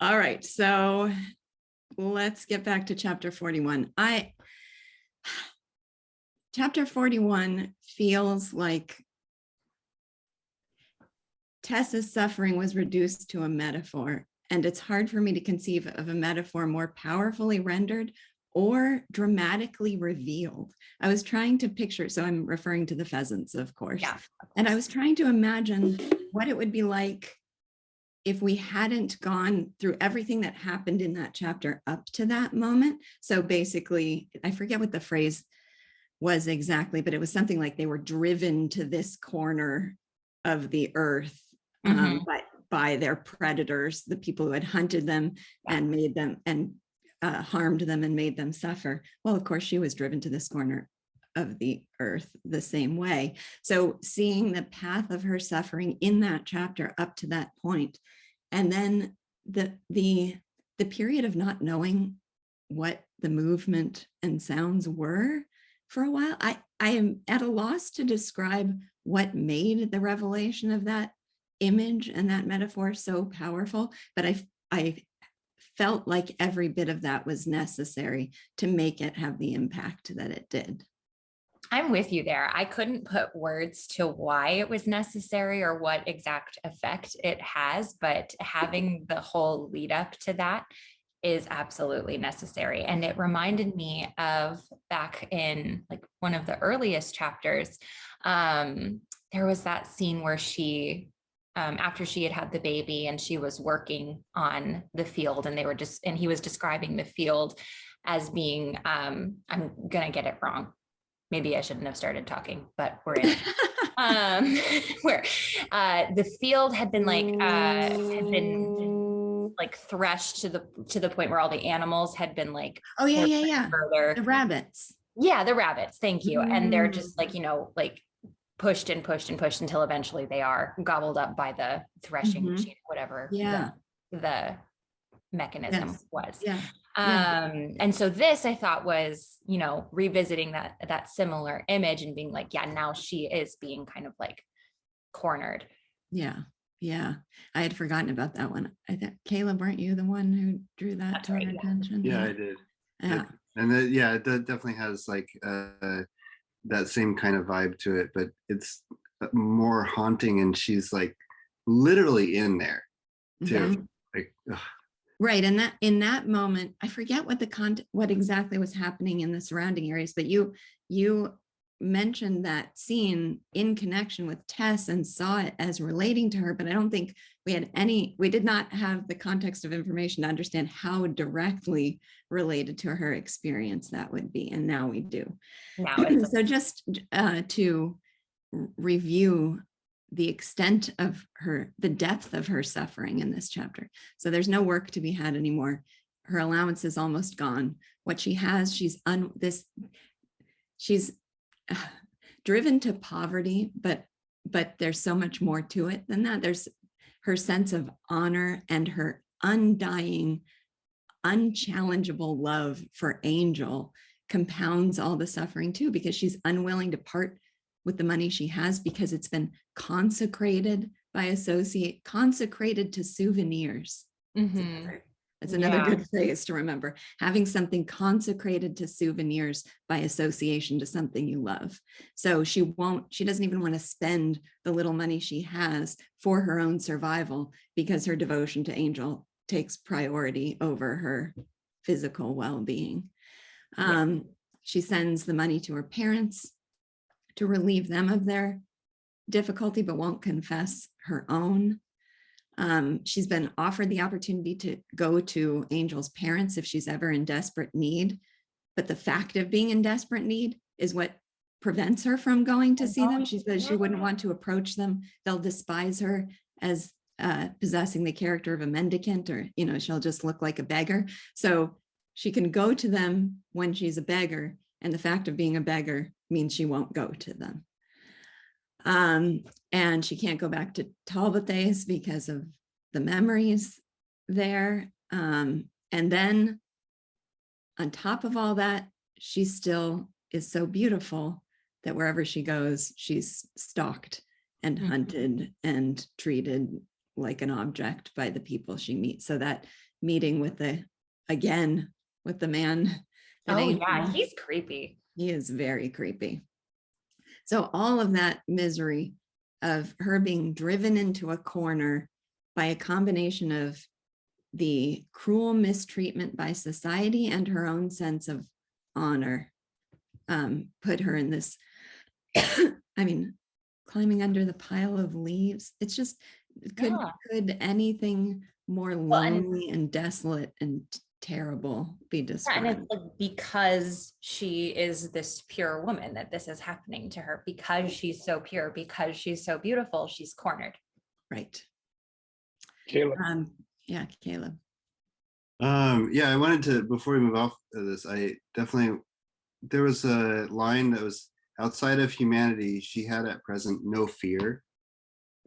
All right, so let's get back to chapter 41. Chapter 41 feels like Tess's suffering was reduced to a metaphor, and it's hard for me to conceive of a metaphor more powerfully rendered or dramatically revealed. I was trying to picture, so I'm referring to the pheasants, of course. Yeah. And I was trying to imagine what it would be like if we hadn't gone through everything that happened in that chapter up to that moment. So basically, I forget what the phrase was exactly, but it was something like they were driven to this corner of the earth by their predators, the people who had hunted them and made them and harmed them and made them suffer. Well, of course, she was driven to this corner of the earth the same way. So seeing the path of her suffering in that chapter up to that point, and then the period of not knowing what the movement and sounds were for a while. I am at a loss to describe what made the revelation of that image and that metaphor so powerful, but I felt like every bit of that was necessary to make it have the impact that it did. I'm with you there. I couldn't put words to why it was necessary or what exact effect it has, but having the whole lead up to that is absolutely necessary. And it reminded me of back in like one of the earliest chapters, there was that scene where she, after she had the baby and she was working on the field, and he was describing the field as being, I'm gonna get it wrong. Maybe I shouldn't have started talking, but we're in where the field had been like threshed to the point where all the animals had been like, oh yeah further. The rabbits. Yeah, the rabbits. Thank you. And they're just like, like pushed and pushed and pushed until eventually they are gobbled up by the threshing machine, whatever the mechanism was. And so this I thought was, revisiting that similar image and being like, yeah, now she is being kind of like cornered. Yeah, I had forgotten about that one. I thought, Caleb, weren't you the one who drew that to our attention? Yeah, I did. It definitely has like that same kind of vibe to it, but it's more haunting, and she's like literally in there too. Like, ugh. Right, and that in that moment, I forget what exactly was happening in the surrounding areas, but you mentioned that scene in connection with Tess and saw it as relating to her, but I don't think we did not have the context of information to understand how directly related to her experience that would be, and now we do. So just to review the extent of the depth of her suffering in this chapter. So there's no work to be had anymore. Her allowance is almost gone. What she has, she's driven to poverty, but there's so much more to it than that. There's her sense of honor and her undying, unchallengeable love for Angel compounds all the suffering too, because she's unwilling to part with the money she has because it's been consecrated to souvenirs. That's another good phrase to remember. Having something consecrated to souvenirs by association to something you love. So she doesn't even want to spend the little money she has for her own survival because her devotion to Angel takes priority over her physical well-being. She sends the money to her parents to relieve them of their difficulty, but won't confess her own. She's been offered the opportunity to go to Angel's parents if she's ever in desperate need, but the fact of being in desperate need is what prevents her from going to see them. She says she wouldn't want to approach them. They'll despise her as possessing the character of a mendicant, or she'll just look like a beggar. So she can go to them when she's a beggar, and the fact of being a beggar means she won't go to them. And she can't go back to Talbothays because of the memories there. And then on top of all that, she still is so beautiful that wherever she goes, she's stalked and hunted and treated like an object by the people she meets. So that meeting with the man. that Oh yeah, Angel- he's creepy. He is very creepy. So all of that misery of her being driven into a corner by a combination of the cruel mistreatment by society and her own sense of honor put her in this, I mean, climbing under the pile of leaves. It's just, could anything more lonely and desolate and terrible be described? And it's like, because she is this pure woman, that this is happening to her, because she's so pure, because she's so beautiful, she's cornered. Right. Caleb. Yeah, Caleb. Yeah, I wanted to, before we move off of this, there was a line that was, outside of humanity, she had at present no fear.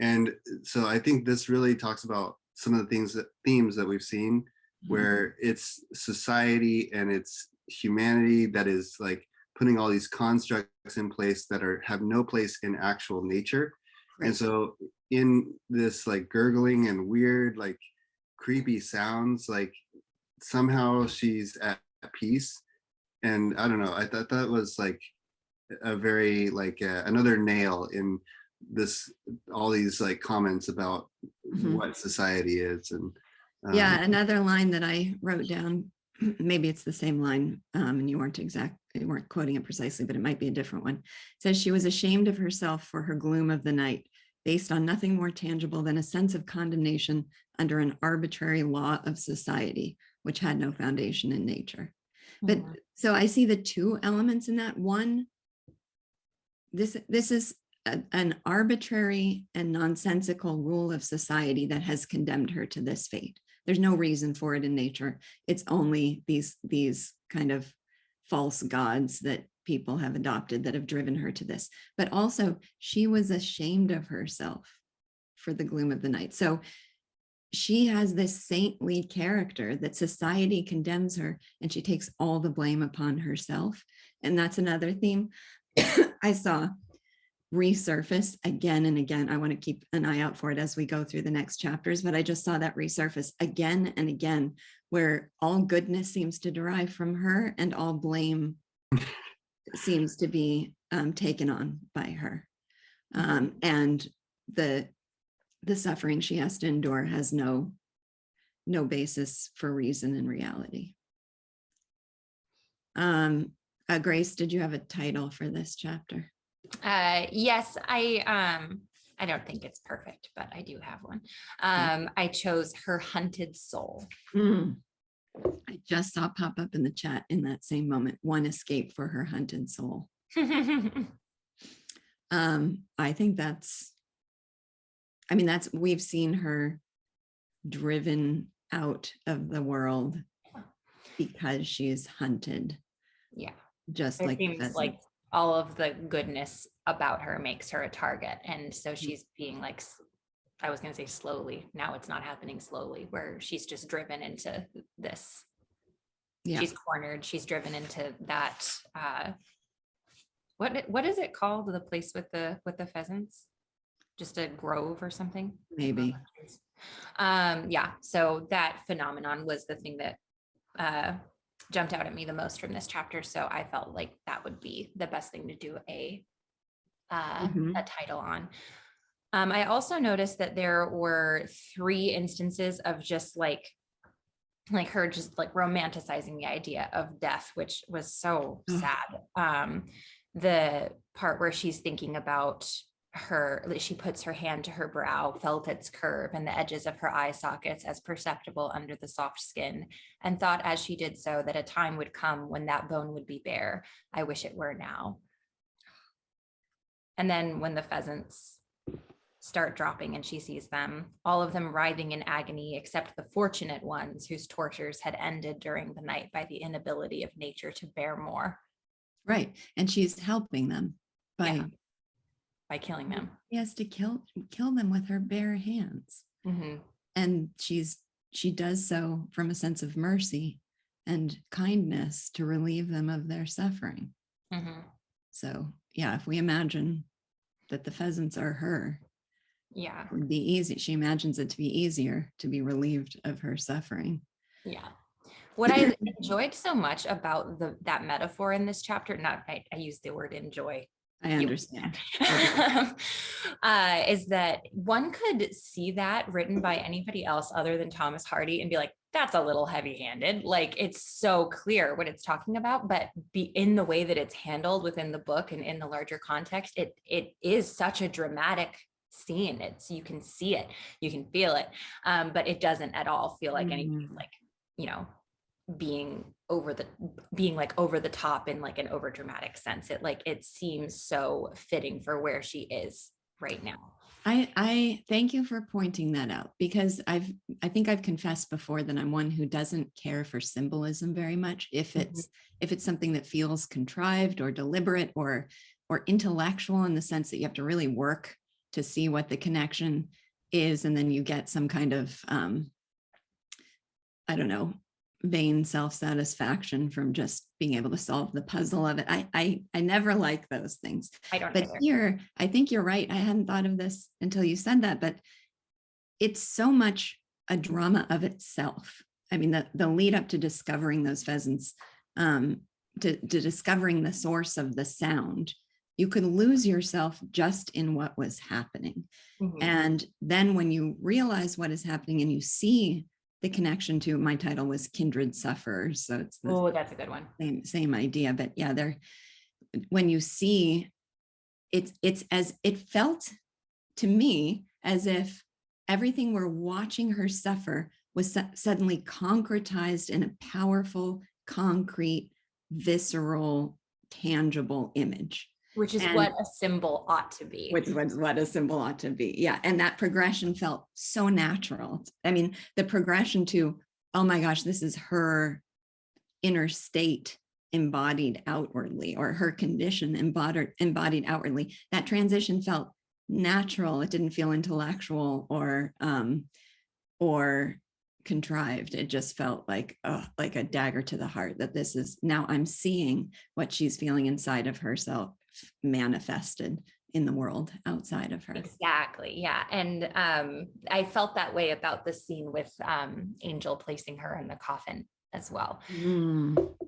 And so I think this really talks about some of the themes that we've seen, where it's society and it's humanity that is like putting all these constructs in place that have no place in actual nature. Right. And so in this like gurgling and weird, like creepy sounds, like somehow she's at peace. And I don't know, I thought that was like a very like another nail in this, all these like comments about what society is. And yeah, another line that I wrote down, maybe it's the same line, and you weren't quoting it precisely, but it might be a different one. It says she was ashamed of herself for her gloom of the night, based on nothing more tangible than a sense of condemnation under an arbitrary law of society, which had no foundation in nature. But so I see the two elements in that. One, this is an arbitrary and nonsensical rule of society that has condemned her to this fate. There's no reason for it in nature. It's only these kind of false gods that people have adopted that have driven her to this. But also, she was ashamed of herself for the gloom of the night. So she has this saintly character that society condemns her, and she takes all the blame upon herself. And that's another theme I saw resurface again and again. I want to keep an eye out for it as we go through the next chapters, but I just saw that resurface again and again, where all goodness seems to derive from her and all blame seems to be taken on by her. And the suffering she has to endure has no basis for reason and reality. Grace, did you have a title for this chapter? Yes, I don't think it's perfect, but I do have one. I chose Her Hunted Soul. I just saw pop up in the chat in that same moment, one escape for her hunted soul. I think we've seen her driven out of the world because she's hunted. Yeah. Just it like seems like all of the goodness about her makes her a target. And so she's being like, I was going to say slowly. Now it's not happening slowly, where she's just driven into this. Yeah. She's cornered. She's driven into that. What is it called? The place with the pheasants? Just a grove or something? Maybe. Yeah. So that phenomenon was the thing that jumped out at me the most from this chapter. So I felt like that would be the best thing to do a title on. I also noticed that there were 3 instances of just like her just like romanticizing the idea of death, which was so sad. The part where she's thinking about she puts her hand to her brow, felt its curve and the edges of her eye sockets as perceptible under the soft skin, and thought as she did so that a time would come when that bone would be bare. I wish it were now. And then when the pheasants start dropping and she sees them, all of them writhing in agony, except the fortunate ones whose tortures had ended during the night by the inability of nature to bear more. Right. And she's helping them by killing them. She has to kill them with her bare hands. And she does so from a sense of mercy and kindness to relieve them of their suffering. So yeah, if we imagine that the pheasants are her, it would be easy. She imagines it to be easier to be relieved of her suffering. Yeah. What I enjoyed so much about that metaphor in this chapter, I use the word enjoy. I understand. Is that one could see that written by anybody else other than Thomas Hardy and be like, that's a little heavy-handed. Like, it's so clear what it's talking about, but in the way that it's handled within the book and in the larger context, it is such a dramatic scene. You can see it, you can feel it, but it doesn't at all feel like anything like, being over the top in like an over dramatic sense. It seems so fitting for where she is right now. I thank you for pointing that out, because I think I've confessed before that I'm one who doesn't care for symbolism very much. If it's something that feels contrived or deliberate or intellectual, in the sense that you have to really work to see what the connection is, and then you get some kind of I don't know, vain self-satisfaction from just being able to solve the puzzle of it. I never like those things. I don't but either. Here, I think you're right. I hadn't thought of this until you said that, but it's so much a drama of itself. I mean, the lead up to discovering those pheasants, to discovering the source of the sound, you could lose yourself just in what was happening. And then when you realize what is happening and you see the connection to, my title was Kindred Sufferers. So it's that's a good one. Same idea, but yeah, when you see it's as it felt to me as if everything we're watching her suffer was suddenly concretized in a powerful, concrete, visceral, tangible image. Which is what a symbol ought to be. Which was what a symbol ought to be. Yeah. And that progression felt so natural. I mean, the progression to, oh my gosh, this is her inner state embodied outwardly, or her condition embodied outwardly. That transition felt natural. It didn't feel intellectual or contrived. It just felt like a dagger to the heart, that this is, now I'm seeing what she's feeling inside of herself manifested in the world outside of her. Exactly. Yeah. And I felt that way about the scene with Angel placing her in the coffin as well.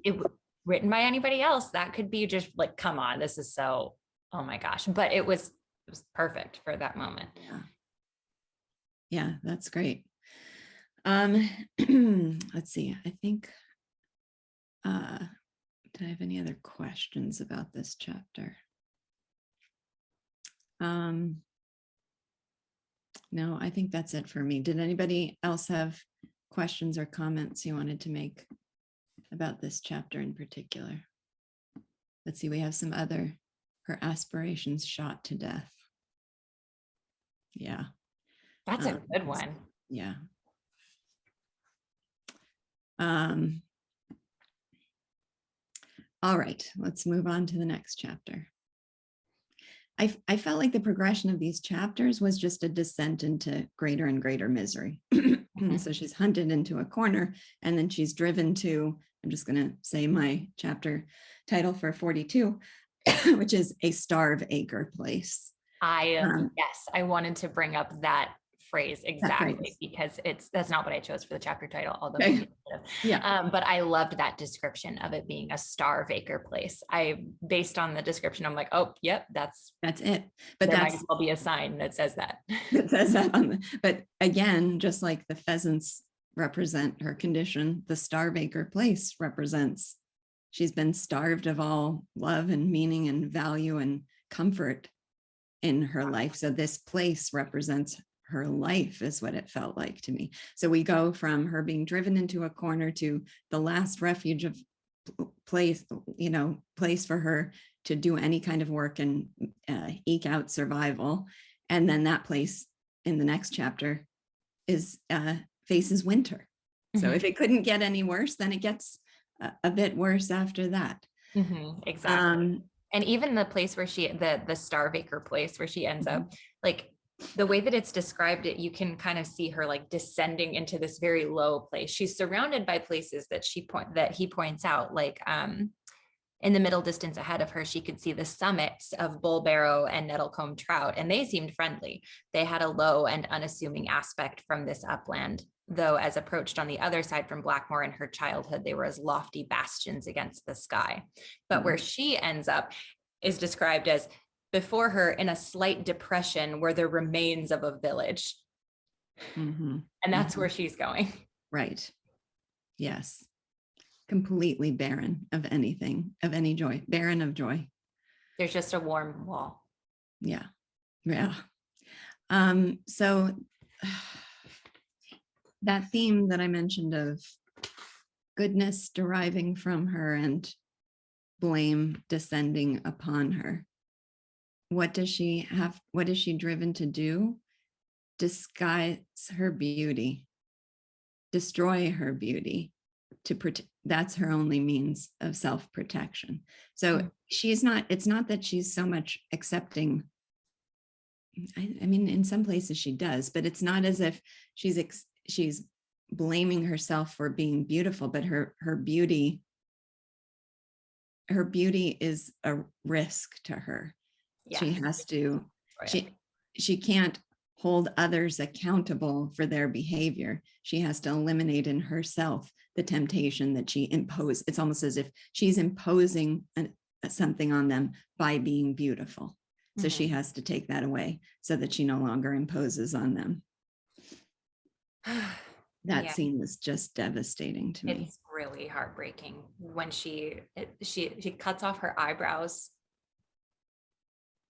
It written by anybody else, that could be just like, come on, this is so, oh my gosh. But it was perfect for that moment. Yeah, that's great. Let's see. I think did I have any other questions about this chapter? No, I think that's it for me. Did anybody else have questions or comments you wanted to make about this chapter in particular? Let's see, we have some other, her aspirations shot to death. Yeah. That's a good one. Yeah. All right, let's move on to the next chapter. I felt like the progression of these chapters was just a descent into greater and greater misery. So she's hunted into a corner, and then she's driven to, I'm just going to say my chapter title for 42, which is A Starve Acre Place. Yes, I wanted to bring up that phrase exactly, because that's not what I chose for the chapter title, although but I loved that description of it being a starve acre place. Based on the description, I'm like, oh yep, that's it. But there might as well be a sign that says that. That says that but again, just like the pheasants represent her condition, the starve acre place represents she's been starved of all love and meaning and value and comfort in her life. So this place represents her life, is what it felt like to me. So we go from her being driven into a corner to the last refuge of place for her to do any kind of work and eke out survival. And then that place in the next chapter is faces winter. So if it couldn't get any worse, then it gets a bit worse after that. Exactly. And even the place where the starve acre place where she ends up, like the way that it's described, you can kind of see her like descending into this very low place. She's surrounded by places that he points out, like In the middle distance ahead of her, she could see the summits of bull barrow and nettlecomb trout, and they seemed friendly. They had a low and unassuming aspect from this upland, though as approached on the other side from Blackmore in her childhood, they were as lofty bastions against the sky. But where she ends up is described as before her in a slight depression were the remains of a village. And that's where she's going. Right. Yes. Completely barren of anything, of any joy, barren of joy. There's just a warm wall. Yeah. Yeah. So that theme that I mentioned of goodness deriving from her and blame descending upon her. What does she have? What is she driven to do? Disguise her beauty, destroy her beauty to protect. That's her only means of self-protection. So she's not, it's not that she's so much accepting. I mean, in some places she does, but it's not as if she's blaming herself for being beautiful, but her beauty is a risk to her. Yeah. She has to, she can't hold others accountable for their behavior. She has to eliminate in herself the temptation that she imposed. It's almost as if she's imposing something on them by being beautiful. So she has to take that away so that she no longer imposes on them. That scene was just devastating to me. It's really heartbreaking when she cuts off her eyebrows.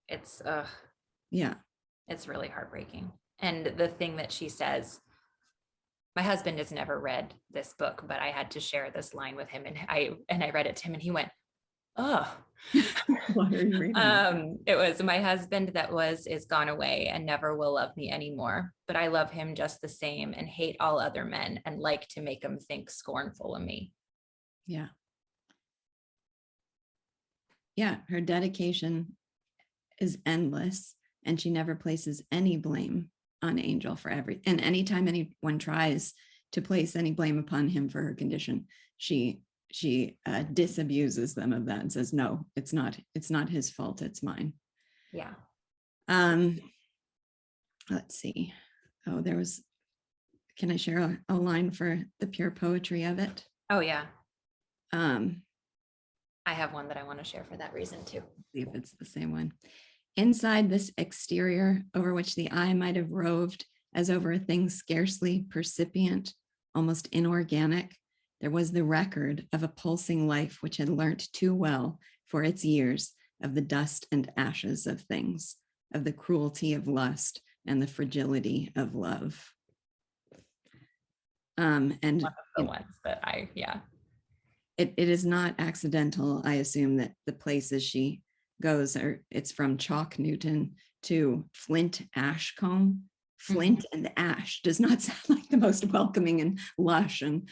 It's yeah, it's really heartbreaking. And the thing that she says, my husband has never read this book, but I had to share this line with him, and I read it to him, and he went, "Oh." What are you reading? It was, my husband is gone away and never will love me anymore, but I love him just the same and hate all other men and like to make him think scornful of me. Yeah. Yeah, her dedication is endless, and she never places any blame on Angel for everything. And anytime anyone tries to place any blame upon him for her condition, she disabuses them of that and says, no, it's not his fault, it's mine. Yeah. Let's see. Oh, can I share a line for the pure poetry of it? Oh yeah. I have one that I want to share for that reason too. See if it's the same one. Inside this exterior over which the eye might have roved as over a thing scarcely percipient, almost inorganic, there was the record of a pulsing life which had learnt too well for its years of the dust and ashes of things, of the cruelty of lust and the fragility of love. And one of the ones that it is not accidental, I assume, that the places she goes it's from Chalk Newton to Flint Ashcombe. Flint and ash does not sound like the most welcoming and lush and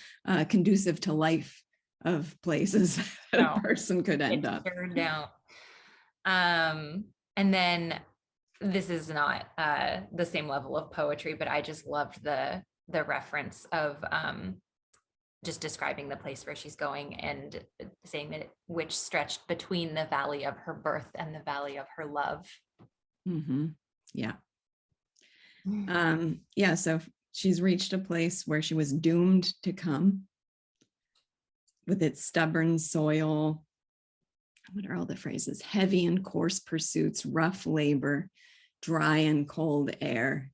conducive to life of places that a person could end up. Sure don't. And then this is not the same level of poetry, but I just loved the reference of just describing the place where she's going and saying that which stretched between the valley of her birth and the valley of her love. Yeah. Yeah, so she's reached a place where she was doomed to come with its stubborn soil. What are all the phrases? Heavy and coarse pursuits, rough labor, dry and cold air,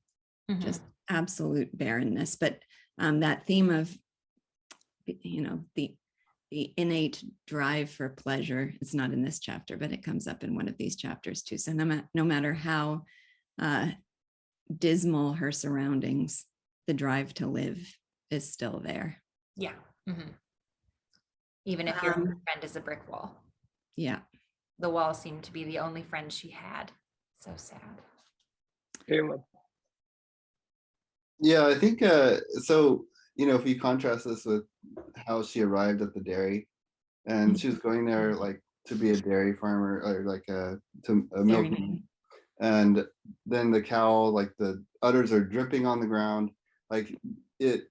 just absolute barrenness. But that theme of, the innate drive for pleasure, it's not in this chapter, but it comes up in one of these chapters too. So no matter how dismal her surroundings, the drive to live is still there. Yeah. Even if your friend is a brick wall. Yeah. The wall seemed to be the only friend she had. So sad. Caleb. Yeah, I think so. If you contrast this with how she arrived at the dairy, and she was going there like to be a dairy farmer or like to a milk. And then the cow, like the udders are dripping on the ground, like it,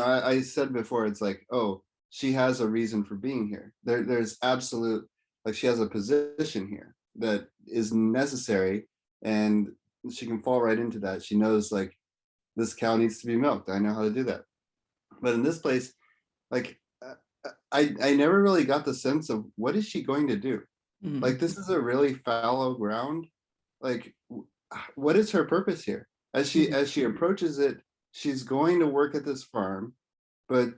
I said before, it's like, oh, she has a reason for being here. There's absolute, like, she has a position here that is necessary, and she can fall right into that. She knows, like, this cow needs to be milked. I know how to do that. But in this place, like, I never really got the sense of what is she going to do. Mm. Like, this is a really fallow ground. Like, what is her purpose here? As she approaches it, she's going to work at this farm, but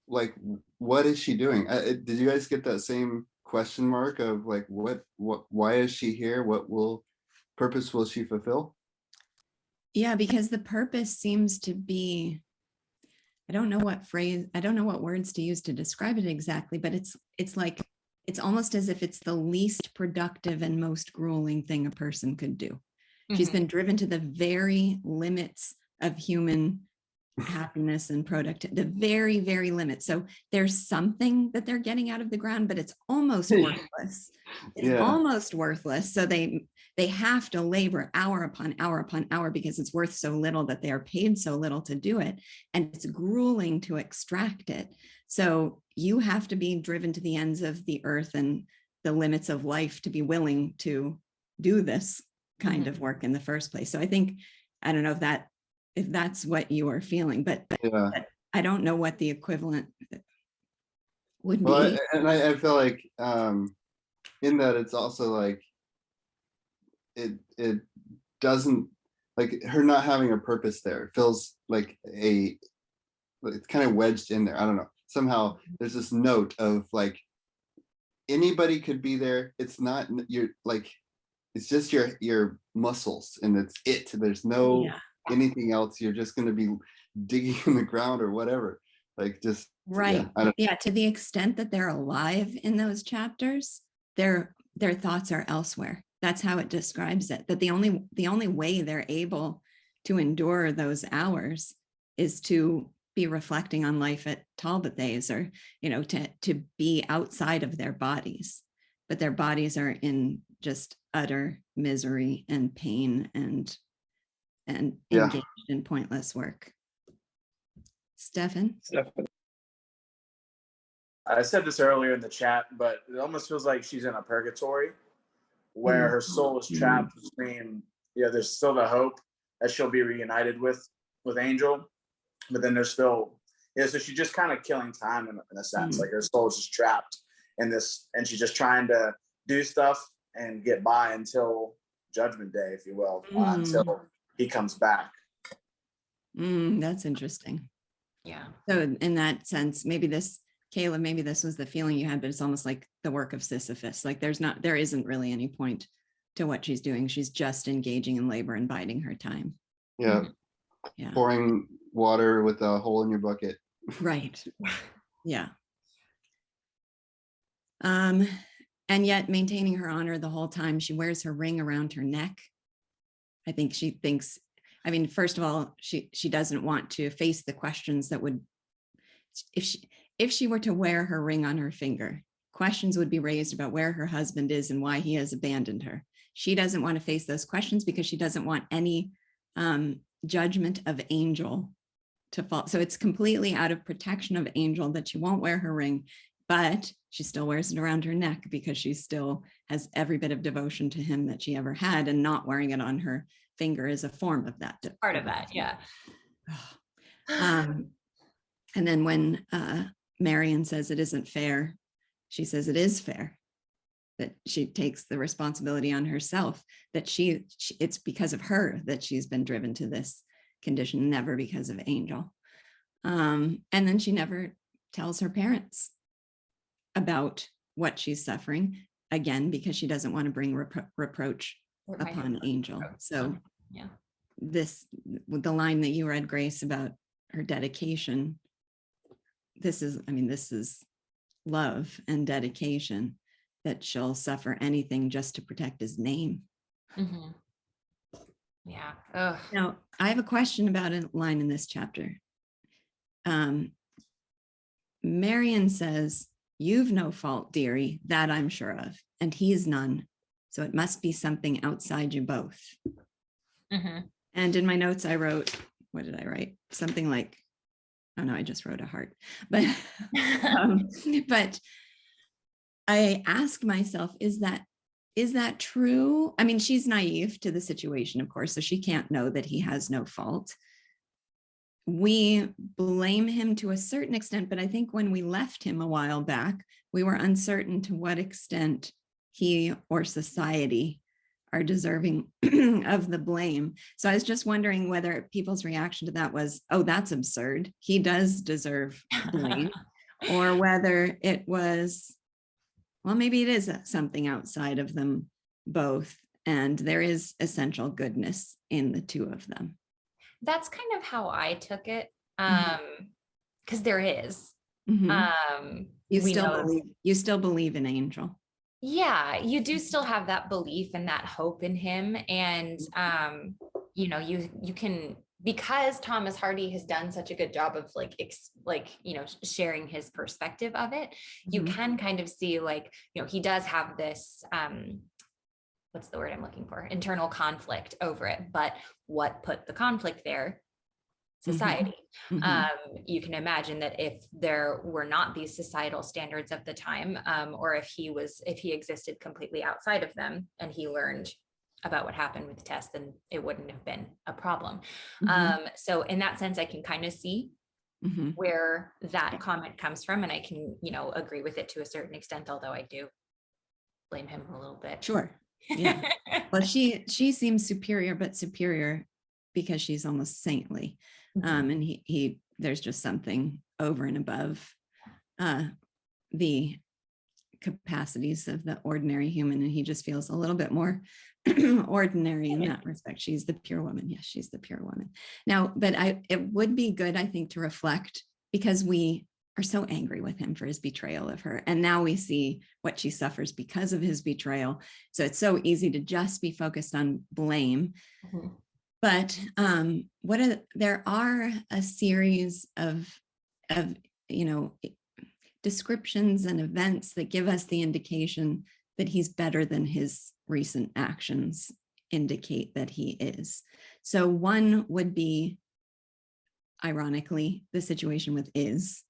like, what is she doing? Did you guys get that same question mark of like, why is she here? What purpose will she fulfill? Yeah, because the purpose seems to be, I don't know what words to use to describe it exactly, but it's like, it's almost as if it's the least productive and most grueling thing a person could do. She's been driven to the very limits of human happiness and productivity, the very, very limit. So there's something that they're getting out of the ground, but it's almost worthless. It's almost worthless. So they have to labor hour upon hour upon hour because it's worth so little that they are paid so little to do it. And it's grueling to extract it. So you have to be driven to the ends of the earth and the limits of life to be willing to do this kind of work in the first place. So I think, I don't know if that's what you are feeling, but I don't know what the equivalent would be. I feel like in that it's also like it doesn't, like, her not having a purpose there feels like it's kind of wedged in there. I don't know. Somehow there's this note of like anybody could be there. It's not, you're like, it's just your muscles and it's there's no anything else. You're just going to be digging in the ground or whatever, like, just right. To the extent that they're alive in those chapters, their thoughts are elsewhere. That's how it describes it, that the only way they're able to endure those hours is to be reflecting on life at Talbothays, or to be outside of their bodies, but their bodies are in just utter misery and pain and engaged in pointless work. Stefan? I said this earlier in the chat, but it almost feels like she's in a purgatory where her soul is trapped between, there's still the hope that she'll be reunited with Angel, but then there's still, so she's just kind of killing time in a sense. Like, her soul is just trapped in this, and she's just trying to do stuff and get by until Judgment Day, if you will, until he comes back. That's interesting. Yeah. So in that sense, Kayla, maybe this was the feeling you had, but it's almost like the work of Sisyphus. Like, there isn't really any point to what she's doing. She's just engaging in labor and biding her time. Yeah. Pouring water with a hole in your bucket. Right. Yeah. And yet maintaining her honor the whole time. She wears her ring around her neck. I think she thinks, first of all, she doesn't want to face the questions that would, if she were to wear her ring on her finger, questions would be raised about where her husband is and why he has abandoned her. She doesn't want to face those questions because she doesn't want any judgment of Angel to fall. So it's completely out of protection of Angel that she won't wear her ring, but she still wears it around her neck because she still has every bit of devotion to him that she ever had, and not wearing it on her finger is a form of that. Part of that, yeah. And then when Marion says it isn't fair, she says it is fair, that she takes the responsibility on herself, that it's because of her that she's been driven to this condition, never because of Angel. And then she never tells her parents about what she's suffering, again, because she doesn't want to bring reproach upon Angel. So the line that you read, Grace, about her dedication, this is love and dedication, that she'll suffer anything just to protect his name. Yeah. Ugh. Now, I have a question about a line in this chapter. Marion says, "You've no fault, dearie, that I'm sure of, and he's none. So it must be something outside you both." And in my notes, I wrote, what did I write? Something like, Oh no, I just wrote a heart. But but I ask myself, is that true? I mean, she's naive to the situation, of course, so she can't know that he has no fault. We blame him to a certain extent, but I think when we left him a while back, we were uncertain to what extent he or society are deserving of the blame. So I was just wondering whether people's reaction to that was, oh, that's absurd, he does deserve blame, or whether it was, well, maybe it is something outside of them both, and there is essential goodness in the two of them. That's kind of how I took it. Mhm. Because there is. Mhm. You We still know- believe in Angel. Yeah, you do still have that belief and that hope in him. And you know, you can, because Thomas Hardy has done such a good job of like you know, sharing his perspective of it, you Mhm. can kind of see, like, you know, he does have this what's the word I'm looking for? Internal conflict over it. But what put the conflict there? Society. Mhm. You can imagine that if there were not these societal standards of the time, or if he existed completely outside of them and he learned about what happened with Tess, then it wouldn't have been a problem. Mhm. So in that sense, I can kind of see Mhm. where that comment comes from, and I can, you know, agree with it to a certain extent, although I do blame him a little bit. Sure. Yeah. Well, she seems superior, but superior because she's almost saintly. And he there's just something over and above the capacities of the ordinary human, and he just feels a little bit more ordinary in that respect. She's the pure woman. Yes, she's the pure woman. Now, but it would be good, I think, to reflect, because we are so angry with him for his betrayal of her, and now we see what she suffers because of his betrayal. So it's so easy to just be focused on blame. But there are a series of you know, descriptions and events that give us the indication that he's better than his recent actions indicate that he is. So one would be, ironically, the situation with Iz.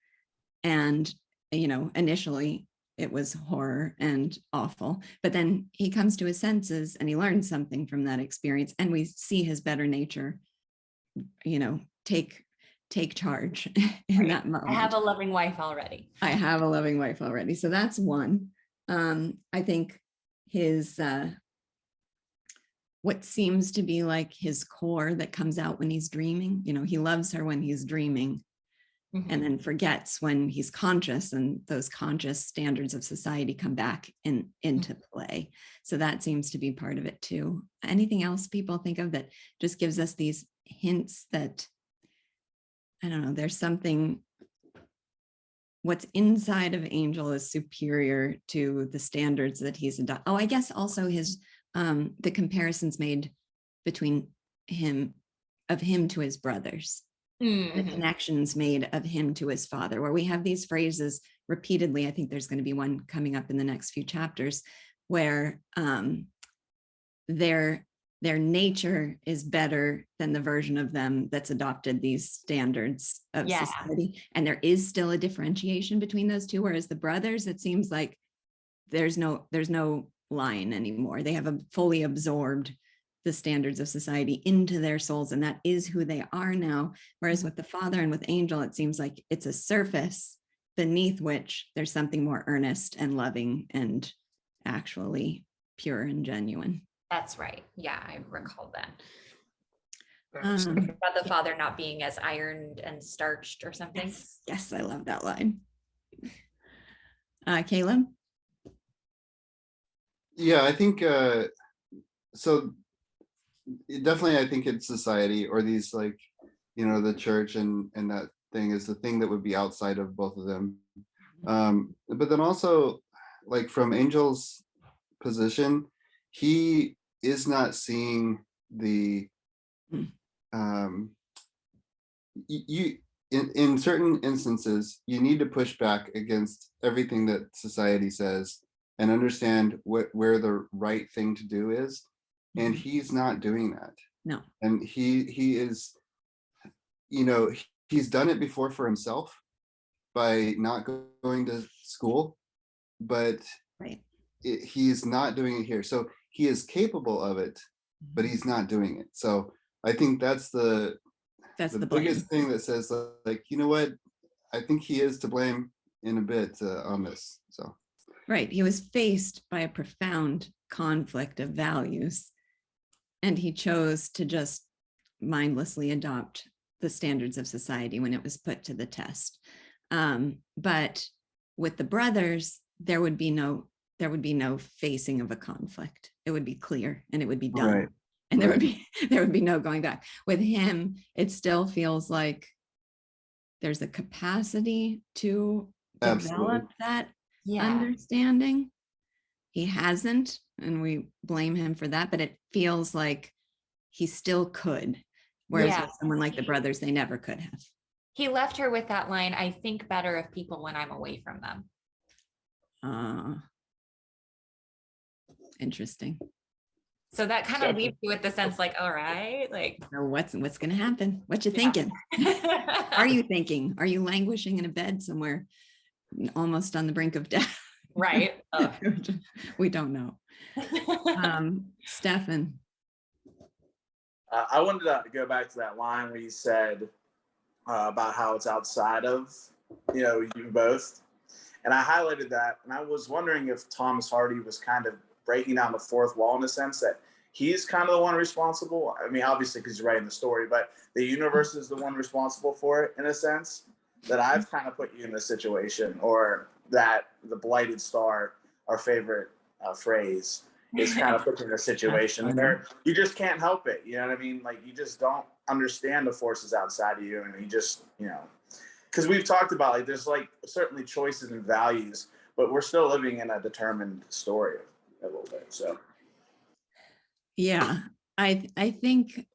And, you know, initially it was horror and awful, but then he comes to his senses and he learns something from that experience, and we see his better nature, you know, take charge in that moment. I have a loving wife already. I have a loving wife already. So that's one. I think his what seems to be like his core that comes out when he's dreaming, you know, he loves her when he's dreaming, and then forgets when he's conscious, and those conscious standards of society come back into play. So that seems to be part of it too. Anything else people think of that just gives us these hints that, I don't know, there's something, what's inside of Angel is superior to the standards that he's adopted. Oh, I guess also his the comparisons made between him to his brothers. The connections made of him to his father, where we have these phrases repeatedly. I think there's going to be one coming up in the next few chapters where their nature is better than the version of them that's adopted these standards of society. And there is still a differentiation between those two, whereas the brothers, it seems like there's no line anymore. They have fully absorbed the standards of society into their souls, and that is who they are now. Whereas with the father and with Angel, it seems like it's a surface beneath which there's something more earnest and loving and actually pure and genuine. That's right. Yeah, I recall that. Absolutely. About the father not being as ironed and starched or something. Yes, I love that line. Caleb? Yeah, I think so. Definitely, I think it's society, or these, like, you know, the church and that thing is the thing that would be outside of both of them. But then also, like, from Angel's position, he is not seeing the you in certain instances you need to push back against everything that society says and understand where the right thing to do is, and he's not doing that. No. And he is, you know, he's done it before for himself by not going to school, but Right. he's not doing it here. So he is capable of it, but he's not doing it. So I think that's the blame. biggest thing that says, like, you know what, I think he is to blame in a bit on this. So Right. He was faced by a profound conflict of values, and he chose to just mindlessly adopt the standards of society when it was put to the test. But with the brothers, there would be no facing of a conflict. It would be clear and it would be done. Right. And there would be no going back. With him, it still feels like there's a capacity to develop that understanding. He hasn't, and we blame him for that, but it feels like he still could. Whereas with someone like the brothers, they never could have. He left her with that line, I think better of people when I'm away from them. Interesting. So that kind of leaves you with the sense like, all right, like, so what's going to happen? What you thinking? Are you thinking? Are you languishing in a bed somewhere almost on the brink of death? Right. We don't know. Stefan. I wanted to go back to that line where you said about how it's outside of, you both. And I highlighted that. And I was wondering if Thomas Hardy was kind of breaking down the fourth wall in the sense that he's kind of the one responsible. I mean, obviously, because he's writing the story, but the universe is the one responsible for it in a sense. That I've kind of put you in this situation, or that the blighted star, our favorite phrase, is kind of put you in a situation where you just can't help it. You know what I mean? Like, you just don't understand the forces outside of you, and you just, because we've talked about, like, there's like certainly choices and values, but we're still living in a determined story a little bit. So yeah, I think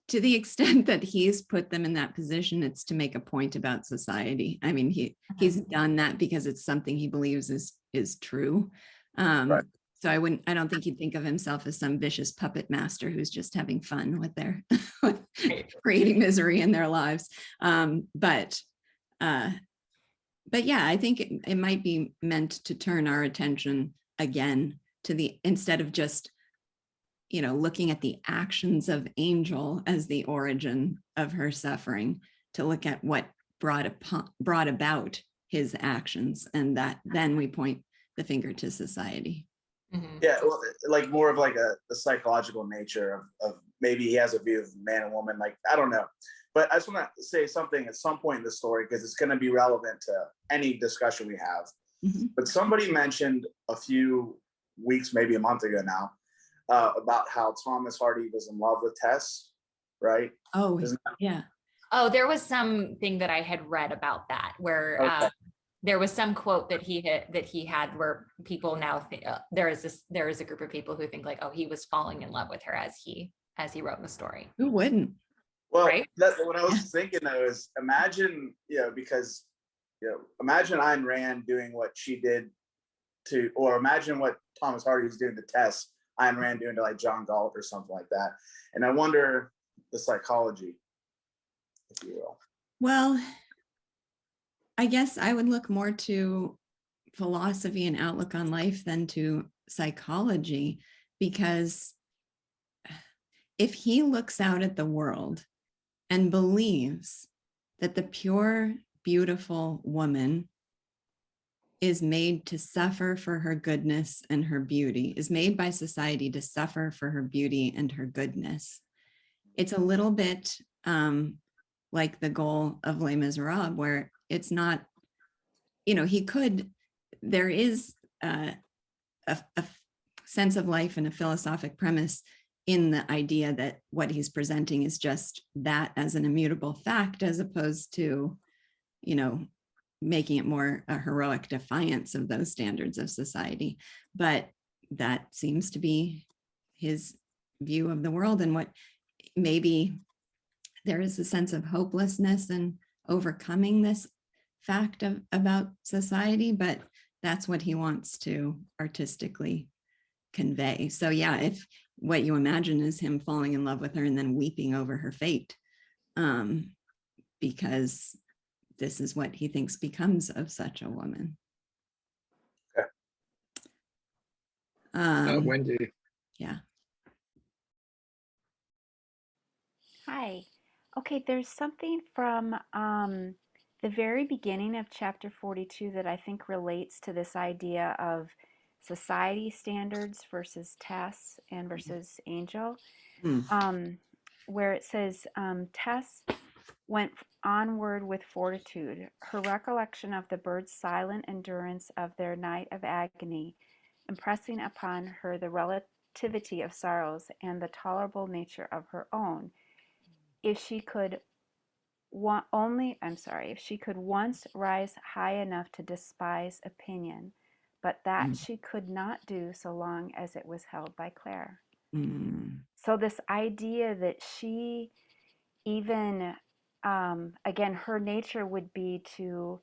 to the extent that he's put them in that position, it's to make a point about society. I mean, he's done that because it's something he believes is true. Right. So I don't think he'd think of himself as some vicious puppet master who's just having fun with their creating misery in their lives. But yeah, I think it might be meant to turn our attention again to instead of just, looking at the actions of Angel as the origin of her suffering, to look at what brought about his actions, and that then we point the finger to society. Mm-hmm. Yeah, well, like more of like the psychological nature of maybe he has a view of man and woman. Like, I don't know. But I just want to say something at some point in the story, because it's going to be relevant to any discussion we have. Mm-hmm. But somebody mentioned a few weeks, maybe a month ago now, about how Thomas Hardy was in love with Tess, right? Oh, yeah. Oh, there was something that I had read about that where there was some quote that he had where people now think there is a group of people who think like, oh, he was falling in love with her as he wrote the story. Who wouldn't? Well, right? That's what I was thinking though, is imagine, because, imagine Ayn Rand doing what she did or imagine what Thomas Hardy was doing to Tess, Ayn Rand doing to like John Galt or something like that. And I wonder the psychology, if you will. Well, I guess I would look more to philosophy and outlook on life than to psychology, because if he looks out at the world and believes that the pure, beautiful woman is made to suffer for her goodness and her beauty, is made by society to suffer for her beauty and her goodness, it's a little bit like the goal of Les Miserables, where it's not, there is a sense of life and a philosophic premise in the idea that what he's presenting is just that as an immutable fact, as opposed to, making it more a heroic defiance of those standards of society. But that seems to be his view of the world, and what maybe there is a sense of hopelessness in overcoming this fact about society, but that's what he wants to artistically convey. So yeah, if what you imagine is him falling in love with her and then weeping over her fate, because this is what he thinks becomes of such a woman. Wendy. Yeah. Hi. Okay, there's something from the very beginning of chapter 42 that I think relates to this idea of society standards versus Tess and versus Angel, where it says Tess went onward with fortitude. Her recollection of the birds' silent endurance of their night of agony, impressing upon her the relativity of sorrows and the tolerable nature of her own. If she could if she could once rise high enough to despise opinion, but that she could not do so long as it was held by Claire. So this idea that she even, again, her nature would be to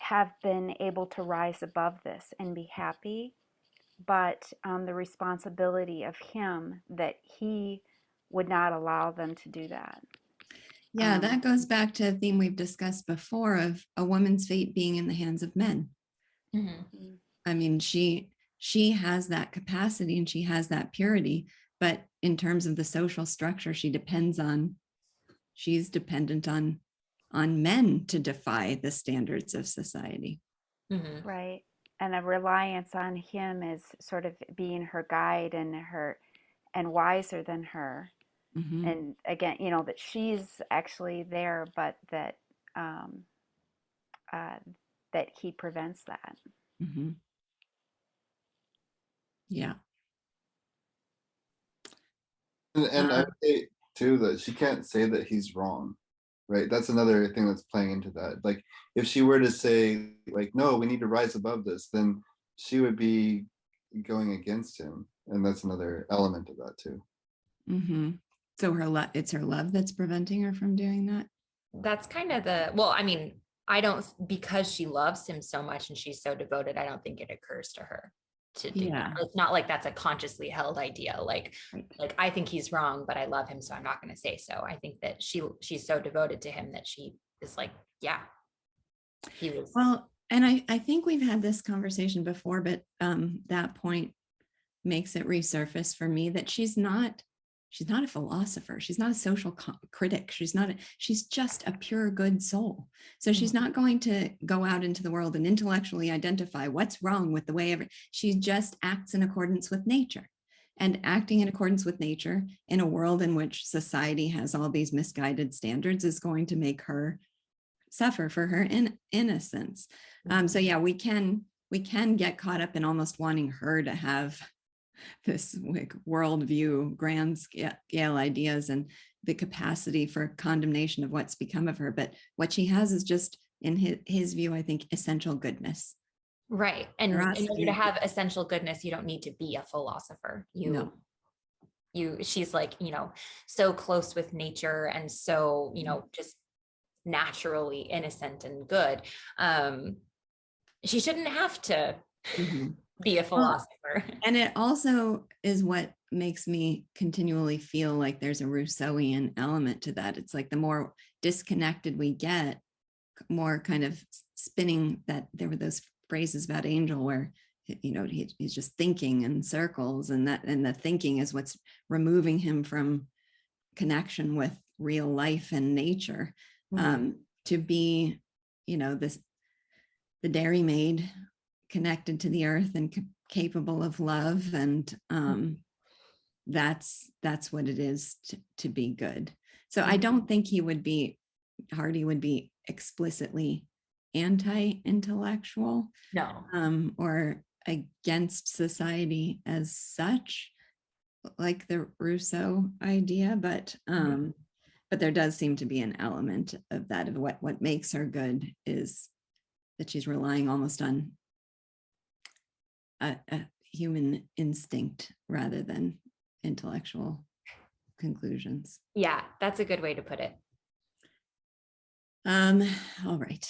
have been able to rise above this and be happy, but the responsibility of him that he would not allow them to do that. Yeah, that goes back to a theme we've discussed before of a woman's fate being in the hands of men. I mean, she has that capacity and she has that purity, but in terms of the social structure, she's dependent on men to defy the standards of society. Right. And a reliance on him as sort of being her guide and wiser than her. And again, that she's actually there, but that that he prevents that. Yeah. And I would say too that she can't say that he's wrong, right? That's another thing that's playing into that. Like if she were to say like, no, we need to rise above this, then she would be going against him. And that's another element of that too. So it's her love that's preventing her from doing that. That's kind of because she loves him so much and she's so devoted, I don't think it occurs to her to do that. It's not like that's a consciously held idea. Like I think he's wrong, but I love him, so I'm not going to say so. I think that she's so devoted to him that she is like, yeah, he was. Well, and I think we've had this conversation before, but that point makes it resurface for me that she's not a philosopher. She's not a social critic. She's just a pure good soul. So she's not going to go out into the world and intellectually identify what's wrong with the way she just acts in accordance with nature. And acting in accordance with nature in a world in which society has all these misguided standards is going to make her suffer for her innocence. So yeah, we can get caught up in almost wanting her to have this like worldview, grand scale ideas and the capacity for condemnation of what's become of her. But what she has is just, in his view, I think, essential goodness. Right. And in order to have essential goodness, you don't need to be a philosopher. She's like, so close with nature and so, just naturally innocent and good. She shouldn't have to be a philosopher. And it also is what makes me continually feel like there's a Rousseauian element to that. It's like the more disconnected we get, more kind of spinning that there were those phrases about Angel where, he's just thinking in circles, and the thinking is what's removing him from connection with real life and nature. To be, the dairymaid connected to the earth and capable of love, and that's what it is to be good. So I don't think Hardy would be explicitly anti-intellectual, or against society as such, like the Rousseau idea, but there does seem to be an element of that, of what makes her good is that she's relying almost on a human instinct rather than intellectual conclusions. Yeah, that's a good way to put it. All right.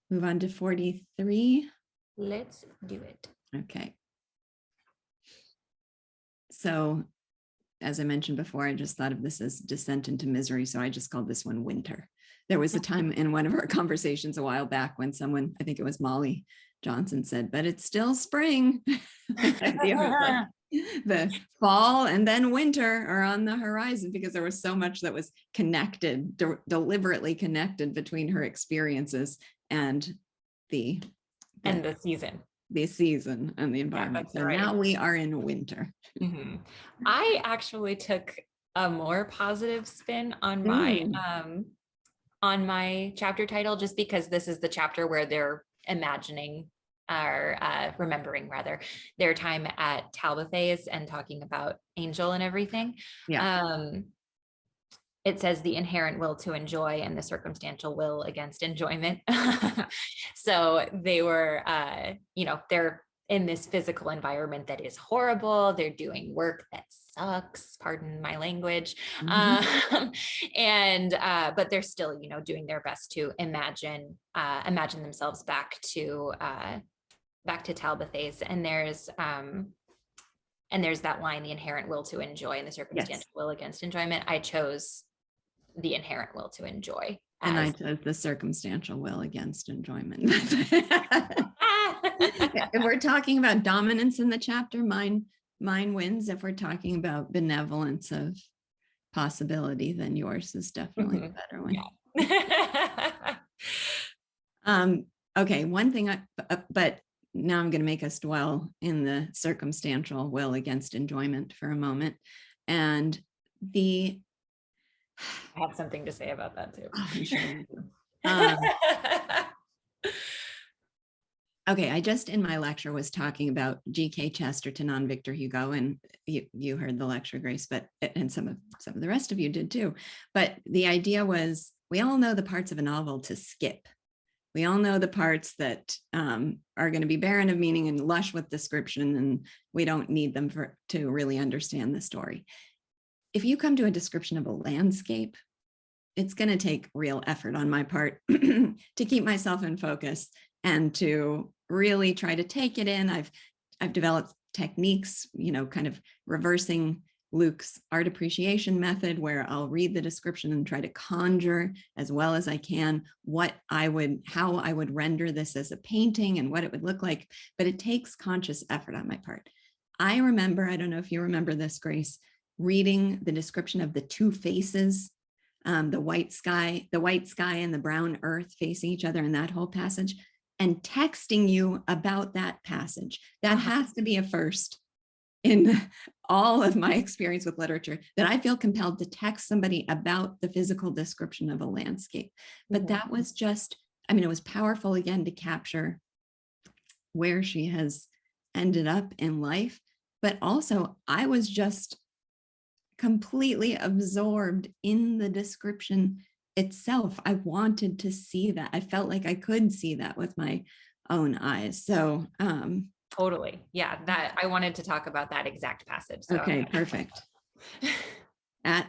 Move on to 43. Let's do it. Okay. So, as I mentioned before, I just thought of this as descent into misery, so I just called this one winter. There was a time in one of our conversations a while back when someone, I think it was Molly Johnson, said, but it's still spring. The fall and then winter are on the horizon, because there was so much that was connected, deliberately connected between her experiences and the season. The season and the environment. Yeah, so right. Now we are in winter. Mm-hmm. I actually took a more positive spin on my chapter title, just because this is the chapter where they're imagining or remembering rather their time at Talbothays and talking about Angel and everything. Yeah. It says the inherent will to enjoy and the circumstantial will against enjoyment. So they were, they're in this physical environment that is horrible. They're doing work that sucks, pardon my language. But they're still, doing their best to imagine themselves back to Talbothays. And there's that line, the inherent will to enjoy and the circumstantial will against enjoyment. I chose the inherent will to enjoy. And I chose the circumstantial will against enjoyment. If we're talking about dominance in the chapter, mine wins. If we're talking about benevolence of possibility, then yours is definitely the better one. Yeah. Okay, one thing, but now I'm going to make us dwell in the circumstantial will against enjoyment for a moment. And I have something to say about that too. Oh, I'm sure you do. Okay, I just in my lecture was talking about G.K. Chesterton on Victor Hugo, and you heard the lecture, Grace, and some of the rest of you did too. But the idea was, we all know the parts of a novel to skip. We all know the parts that are going to be barren of meaning and lush with description, and we don't need them to really understand the story. If you come to a description of a landscape, it's going to take real effort on my part to keep myself in focus and to really try to take it in. I've developed techniques, kind of reversing Luke's art appreciation method, where I'll read the description and try to conjure as well as I can how I would render this as a painting and what it would look like. But it takes conscious effort on my part. I remember, I don't know if you remember this, Grace, reading the description of the two faces, the white sky and the brown earth facing each other in that whole passage, and texting you about that passage. That has to be a first in all of my experience with literature, that I feel compelled to text somebody about the physical description of a landscape. But that was just, it was powerful again to capture where she has ended up in life. But also I was just completely absorbed in the description itself. I wanted to see that. I felt like I could see that with my own eyes. So totally. Yeah, that I wanted to talk about that exact passage. So. Okay, perfect.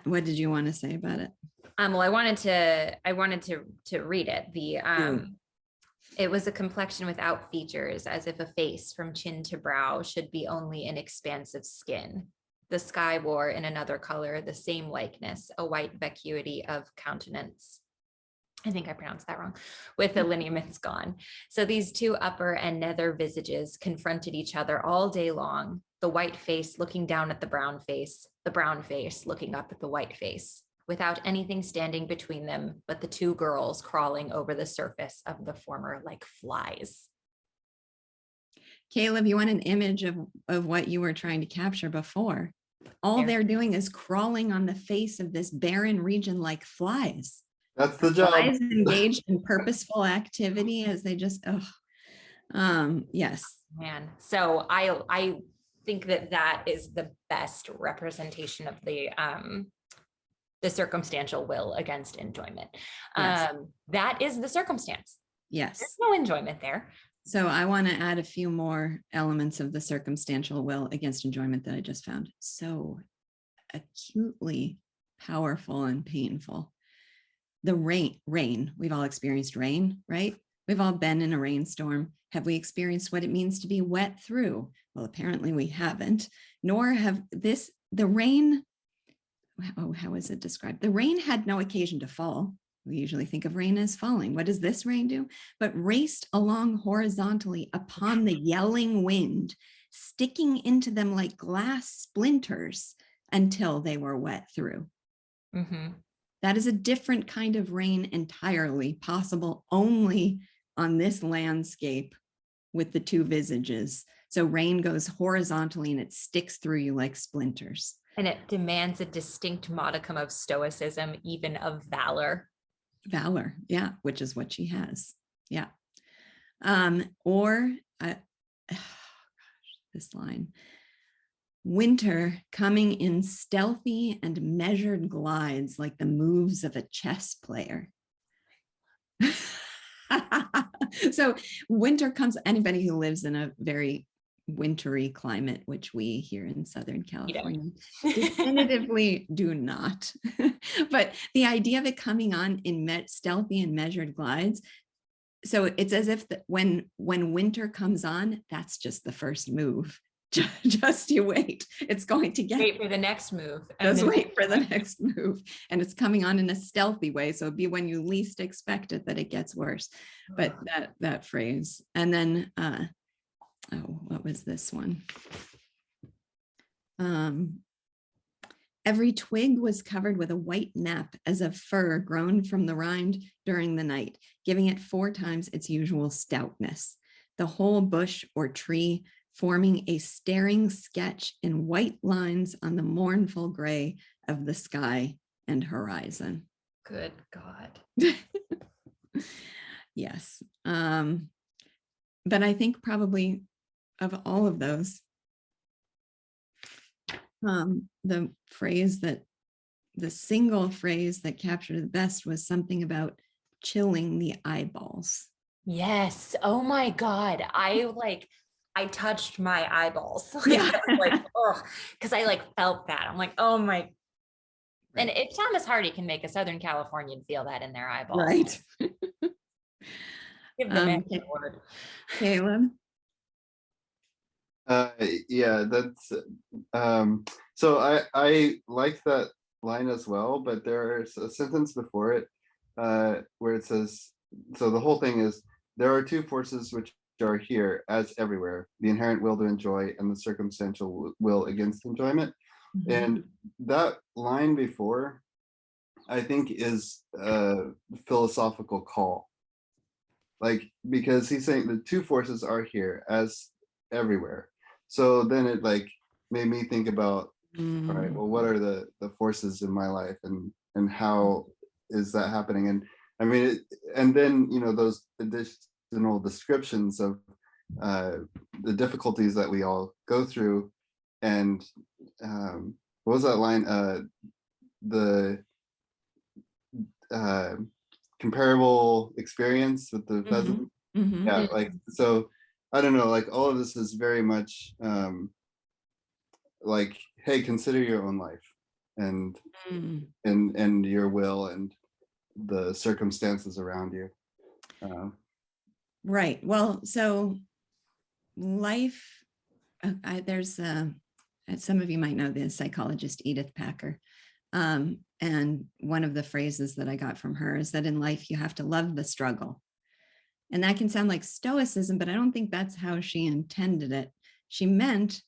What did you want to say about it? Well, I wanted to read it. It was a complexion without features, as if a face from chin to brow should be only an expanse of skin. The sky wore in another color the same likeness, a white vacuity of countenance. I think I pronounced that wrong, with the lineaments gone. So these two upper and nether visages confronted each other all day long, the white face looking down at the brown face looking up at the white face, without anything standing between them but the two girls crawling over the surface of the former like flies. Caleb, you want an image of what you were trying to capture before? All they're doing is crawling on the face of this barren region like flies. That's the job. Flies engaged in purposeful activity as they just, yes. Man, so I think that is the best representation of the circumstantial will against enjoyment. Yes. That is the circumstance. Yes. There's no enjoyment there. So I want to add a few more elements of the circumstantial will against enjoyment that I just found so acutely powerful and painful. The rain, we've all experienced rain, right? We've all been in a rainstorm. Have we experienced what it means to be wet through? Well, apparently we haven't, nor have the rain, how is it described? The rain had no occasion to fall. we usually think of rain as falling. What does this rain do? But raced along horizontally upon the yelling wind, sticking into them like glass splinters until they were wet through. That is a different kind of rain entirely, possible only on this landscape with the two visages. So rain goes horizontally and it sticks through you like splinters. And it demands a distinct modicum of stoicism, even of valor. Valor, yeah, which is what she has. Yeah. This line. Winter coming in stealthy and measured glides like the moves of a chess player. So winter comes, anybody who lives in a very wintry climate, which we here in Southern California definitively do not. But the idea of it coming on in stealthy and measured glides. So it's as if when winter comes on, that's just the first move. Just you wait. It's going to wait for the next move. Just wait for the next move. And it's coming on in a stealthy way. So it'd be when you least expect it that it gets worse. But that phrase. And then what was this one? Every twig was covered with a white nap as of fur grown from the rind during the night, giving it 4 times its usual stoutness. The whole bush or tree forming a staring sketch in white lines on the mournful gray of the sky and horizon. Good God. Yes. But I think probably of all of those, the single phrase that captured the best was something about chilling the eyeballs. Yes. Oh my God. I touched my eyeballs. Yeah. Like, oh, because I felt that. I'm like, oh my. Right. And if Thomas Hardy can make a Southern Californian feel that in their eyeballs. Right. Give the man the word. Caleb. Yeah, that's so I like that line as well, but there's a sentence before it where it says, so the whole thing is, there are 2 forces which are here as everywhere, the inherent will to enjoy and the circumstantial will against enjoyment. And that line before, I think, is a philosophical call, because he's saying the 2 forces are here as everywhere. So then it made me think about, all right, well, what are the forces in my life, and how is that happening? And I mean, and then those additional descriptions of the difficulties that we all go through, and what was that line? The comparable experience with the pheasant. Yeah, so I don't know, all of this is very much hey, consider your own life and your will and the circumstances around you. Right. Well, so life, there's some of you might know the psychologist Edith Packer. And one of the phrases that I got from her is that in life, you have to love the struggle. And that can sound like stoicism, but I don't think that's how she intended it. She meant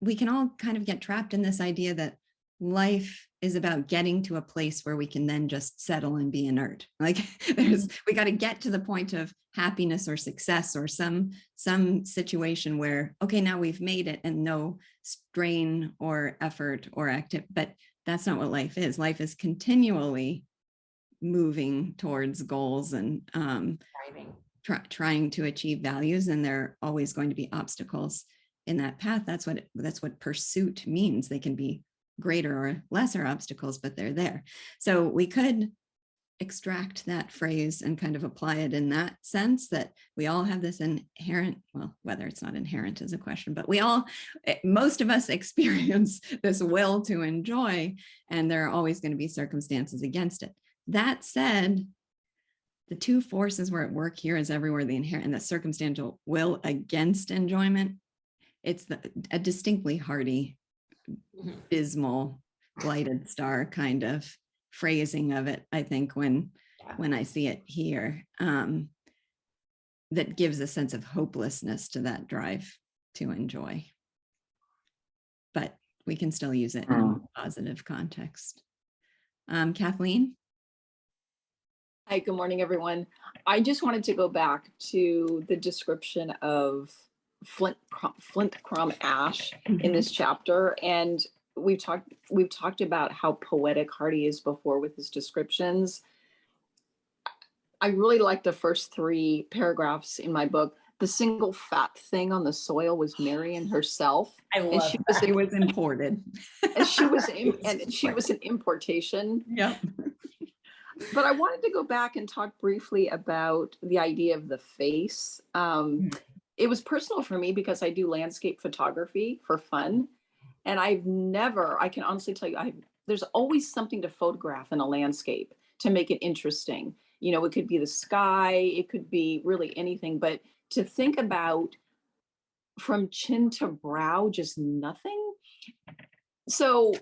we can all kind of get trapped in this idea that life is about getting to a place where we can then just settle and be inert. We got to get to the point of happiness or success or some situation where, okay, now we've made it and no strain or effort or active, but that's not what life is. Life is continually moving towards goals and trying to achieve values, and there are always going to be obstacles in that path. That's what pursuit means. They can be greater or lesser obstacles, but they're there. So we could extract that phrase and kind of apply it in that sense, that we all have this inherent, well, whether it's not inherent is a question, but most of us experience this will to enjoy, and there are always going to be circumstances against it. That said, the 2 forces were at work here as everywhere, the inherent and the circumstantial will against enjoyment. It's a distinctly Hardy, dismal, blighted star kind of phrasing of it, I think, when I see it here, that gives a sense of hopelessness to that drive to enjoy. But we can still use it in a positive context. Kathleen? Hi, good morning, everyone. I just wanted to go back to the description of flint chrome ash in this chapter, and we've talked about how poetic Hardy is before with his descriptions. I really like the first 3 paragraphs in my book. The single fat thing on the soil was Marion herself. I love She was imported. And she was an importation. Yep. But I wanted to go back and talk briefly about the idea of the face. It was personal for me because I do landscape photography for fun. And I can honestly tell you, there's always something to photograph in a landscape to make it interesting. You know, it could be the sky, it could be really anything, but to think about from chin to brow, just nothing. So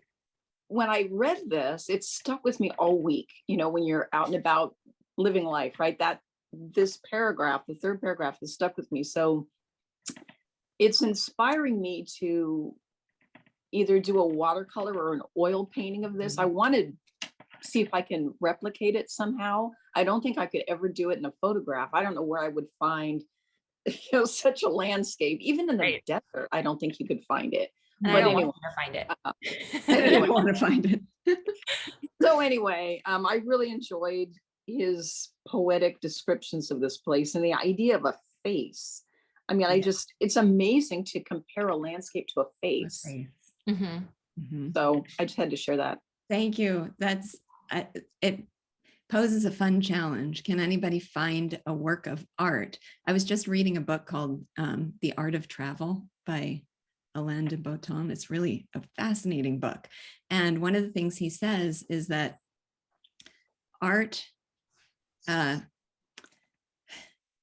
when I read this, it stuck with me all week, you know, when you're out and about living life, right? This paragraph, the 3rd paragraph, is stuck with me. So it's inspiring me to either do a watercolor or an oil painting of this. I want to see if I can replicate it somehow. I don't think I could ever do it in a photograph. I don't know where I would find, such a landscape. Even in the desert, I don't think you could find it. And but I don't anyway, want to find it. I don't want to find it. So anyway, I really enjoyed his poetic descriptions of this place and the idea of a face. I mean, it's amazing to compare a landscape to a face. So I just had to share that. Thank you. It poses a fun challenge. Can anybody find a work of art? I was just reading a book called The Art of Travel by Alain de Botton. It's really a fascinating book. And one of the things he says is that art,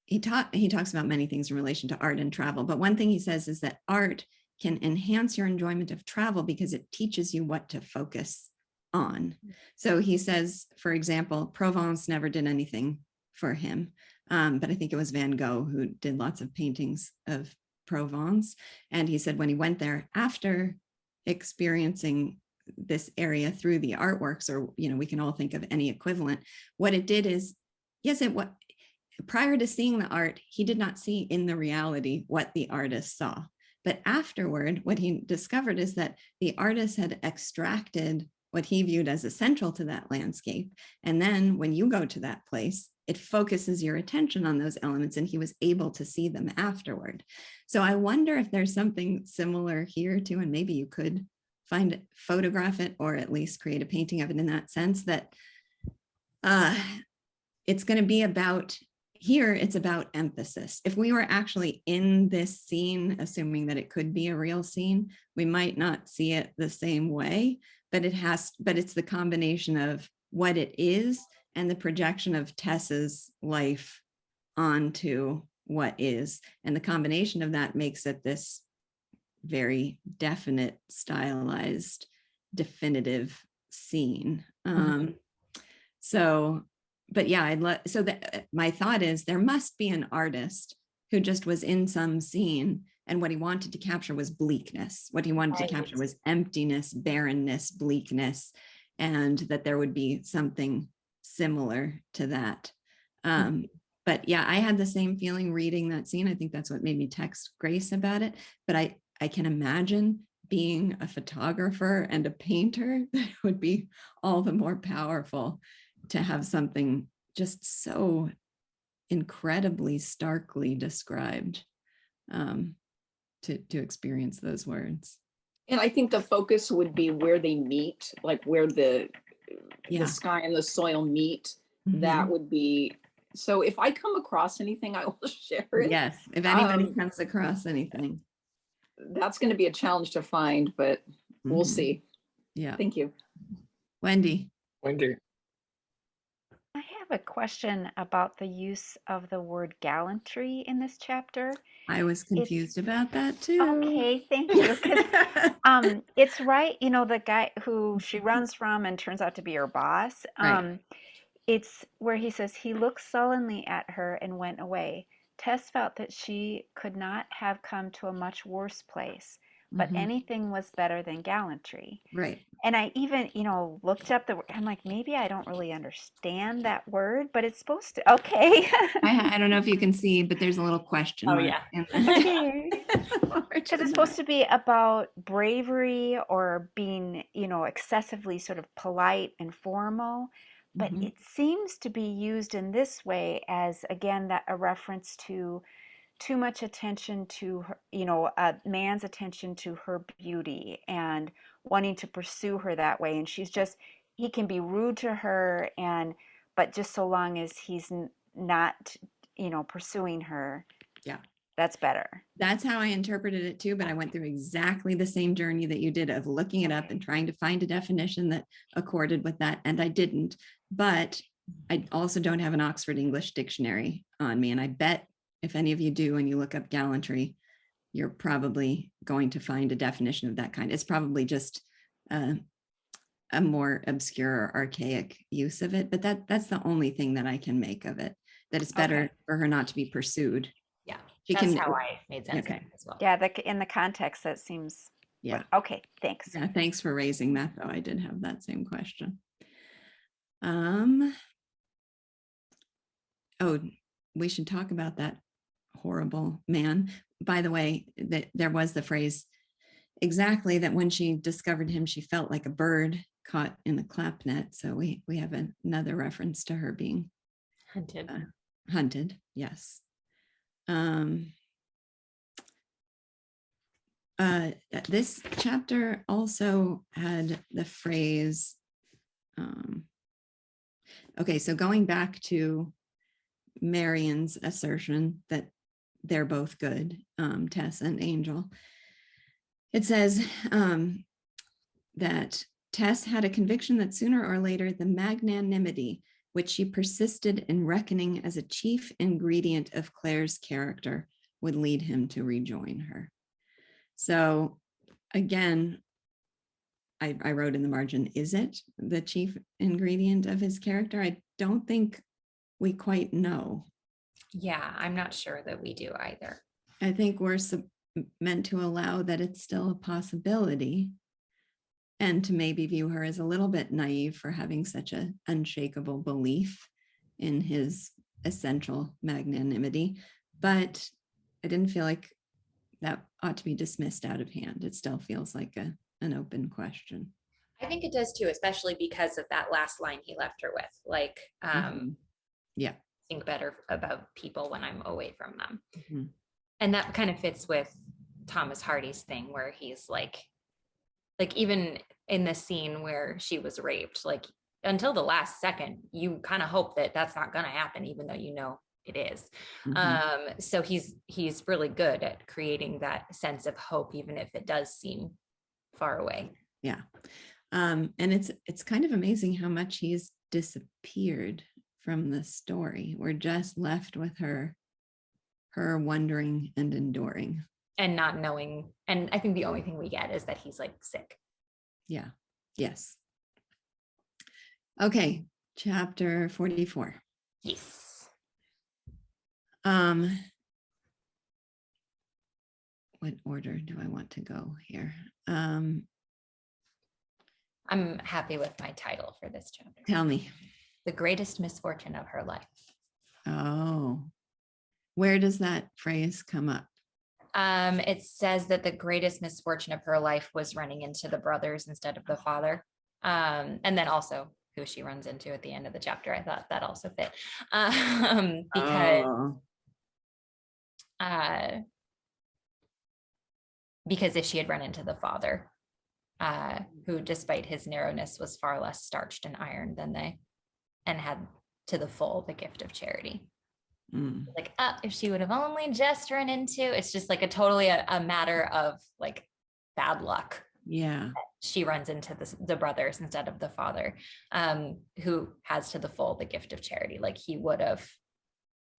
he talks about many things in relation to art and travel, but one thing he says is that art can enhance your enjoyment of travel because it teaches you what to focus on. So he says, for example, Provence never did anything for him, but I think it was Van Gogh who did lots of paintings of Provence. And he said when he went there after experiencing this area through the artworks, or, you know, we can all think of any equivalent, what it did is, prior to seeing the art, he did not see in the reality what the artist saw. But afterward, what he discovered is that the artist had extracted what he viewed as essential to that landscape. And then when you go to that place, it focuses your attention on those elements, and he was able to see them afterward. So I wonder if there's something similar here too, and maybe you could photograph it, or at least create a painting of it in that sense, that it's going to be about, here it's about emphasis. If we were actually in this scene, assuming that it could be a real scene, we might not see it the same way, but it's the combination of what it is and the projection of Tess's life onto what is. And the combination of that makes it this very definite, stylized, definitive scene. But yeah, my thought is there must be an artist who just was in some scene, and what he wanted to capture was bleakness. What he wanted to capture was emptiness, barrenness, bleakness, and that there would be something similar to that. But yeah, I had the same feeling reading that scene. I think that's what made me text Grace about it. But I can imagine being a photographer and a painter, that it would be all the more powerful to have something just so incredibly starkly described, to experience those words. And I think the focus would be where they meet, like where the sky and the soil meet. That would be, so if I come across anything, I will share it. Yes, if anybody comes across anything. That's going to be a challenge to find, but we'll see. Yeah. Thank you. Wendy. Wendy. I have a question about the use of the word gallantry in this chapter. I was confused about that too. Okay, thank you. 'Cause, it's right, the guy who she runs from and turns out to be her boss. Right. It's where he says he looked sullenly at her and went away. Tess felt that she could not have come to a much worse place, but Mhm. anything was better than gallantry. Right. And I even, looked up the word. I'm like, maybe I don't really understand that word, but it's supposed to. Okay. I don't know if you can see, but there's a little question Oh, mark. yeah. in Okay. the Because it's supposed to be about bravery or being, excessively sort of polite and formal. But Mhm. it seems to be used in this way as, again, that a reference to too much attention to her, a man's attention to her beauty and wanting to pursue her that way. And he can be rude to her, but just so long as he's not, pursuing her, Yeah. that's better. That's how I interpreted it too, but I went through exactly the same journey that you did of looking it up and trying to find a definition that accorded with that, and I didn't. But I also don't have an Oxford English dictionary on me, and I bet if any of you do and you look up gallantry, you're probably going to find a definition of that kind. It's probably just a more obscure or archaic use of it, but that's the only thing that I can make of it, that it's better Okay. for her not to be pursued. Yeah, She that's can, how I made sense okay. of it as well. Yeah, in the context, that seems. Yeah. Okay, thanks. Yeah, thanks for raising that, though. I did have that same question. Oh, we should talk about that horrible man. By the way, that there was the phrase exactly that when she discovered him, she felt like a bird caught in the clap net. So we have another reference to her being Hunted. Hunted. Yes. This chapter also had the phrase, okay, so going back to Marion's assertion that they're both good, Tess and Angel, it says that Tess had a conviction that sooner or later the magnanimity which she persisted in reckoning as a chief ingredient of Claire's character would lead him to rejoin her. So again, I wrote in the margin, is it the chief ingredient of his character? I don't think we quite know. Yeah, I'm not sure that we do either. I think we're meant to allow that it's still a possibility, and to maybe view her as a little bit naive for having such an unshakable belief in his essential magnanimity. But I didn't feel like that ought to be dismissed out of hand. It still feels like an open question. I think it does too, especially because of that last line he left her with, like, yeah, think better about people when I'm away from them. Mm-hmm. And that kind of fits with Thomas Hardy's thing where he's like even in the scene where she was raped, like until the last second, you kind of hope that that's not going to happen, even though you know it is. Mm-hmm. So he's really good at creating that sense of hope, even if it does seem far away. Yeah. And it's kind of amazing how much he's disappeared from the story. We're just left with her wondering and enduring. And not knowing. And I think the only thing we get is that he's like sick. Yeah. Yes. Okay. Chapter 44. Yes. What order do I want to go here? I'm happy with my title for this chapter. Tell me. The greatest misfortune of her life. Oh, where does that phrase come up? It says that the greatest misfortune of her life was running into the brothers instead of the father. And then also who she runs into at the end of the chapter. I thought that also fit. Because if she had run into the father, who despite his narrowness was far less starched and ironed than they, and had to the full the gift of charity. Like, if she would have only just run into, it's just like a totally a matter of like bad luck Yeah. She runs into the brothers instead of the father, who has to the full the gift of charity. Like he would have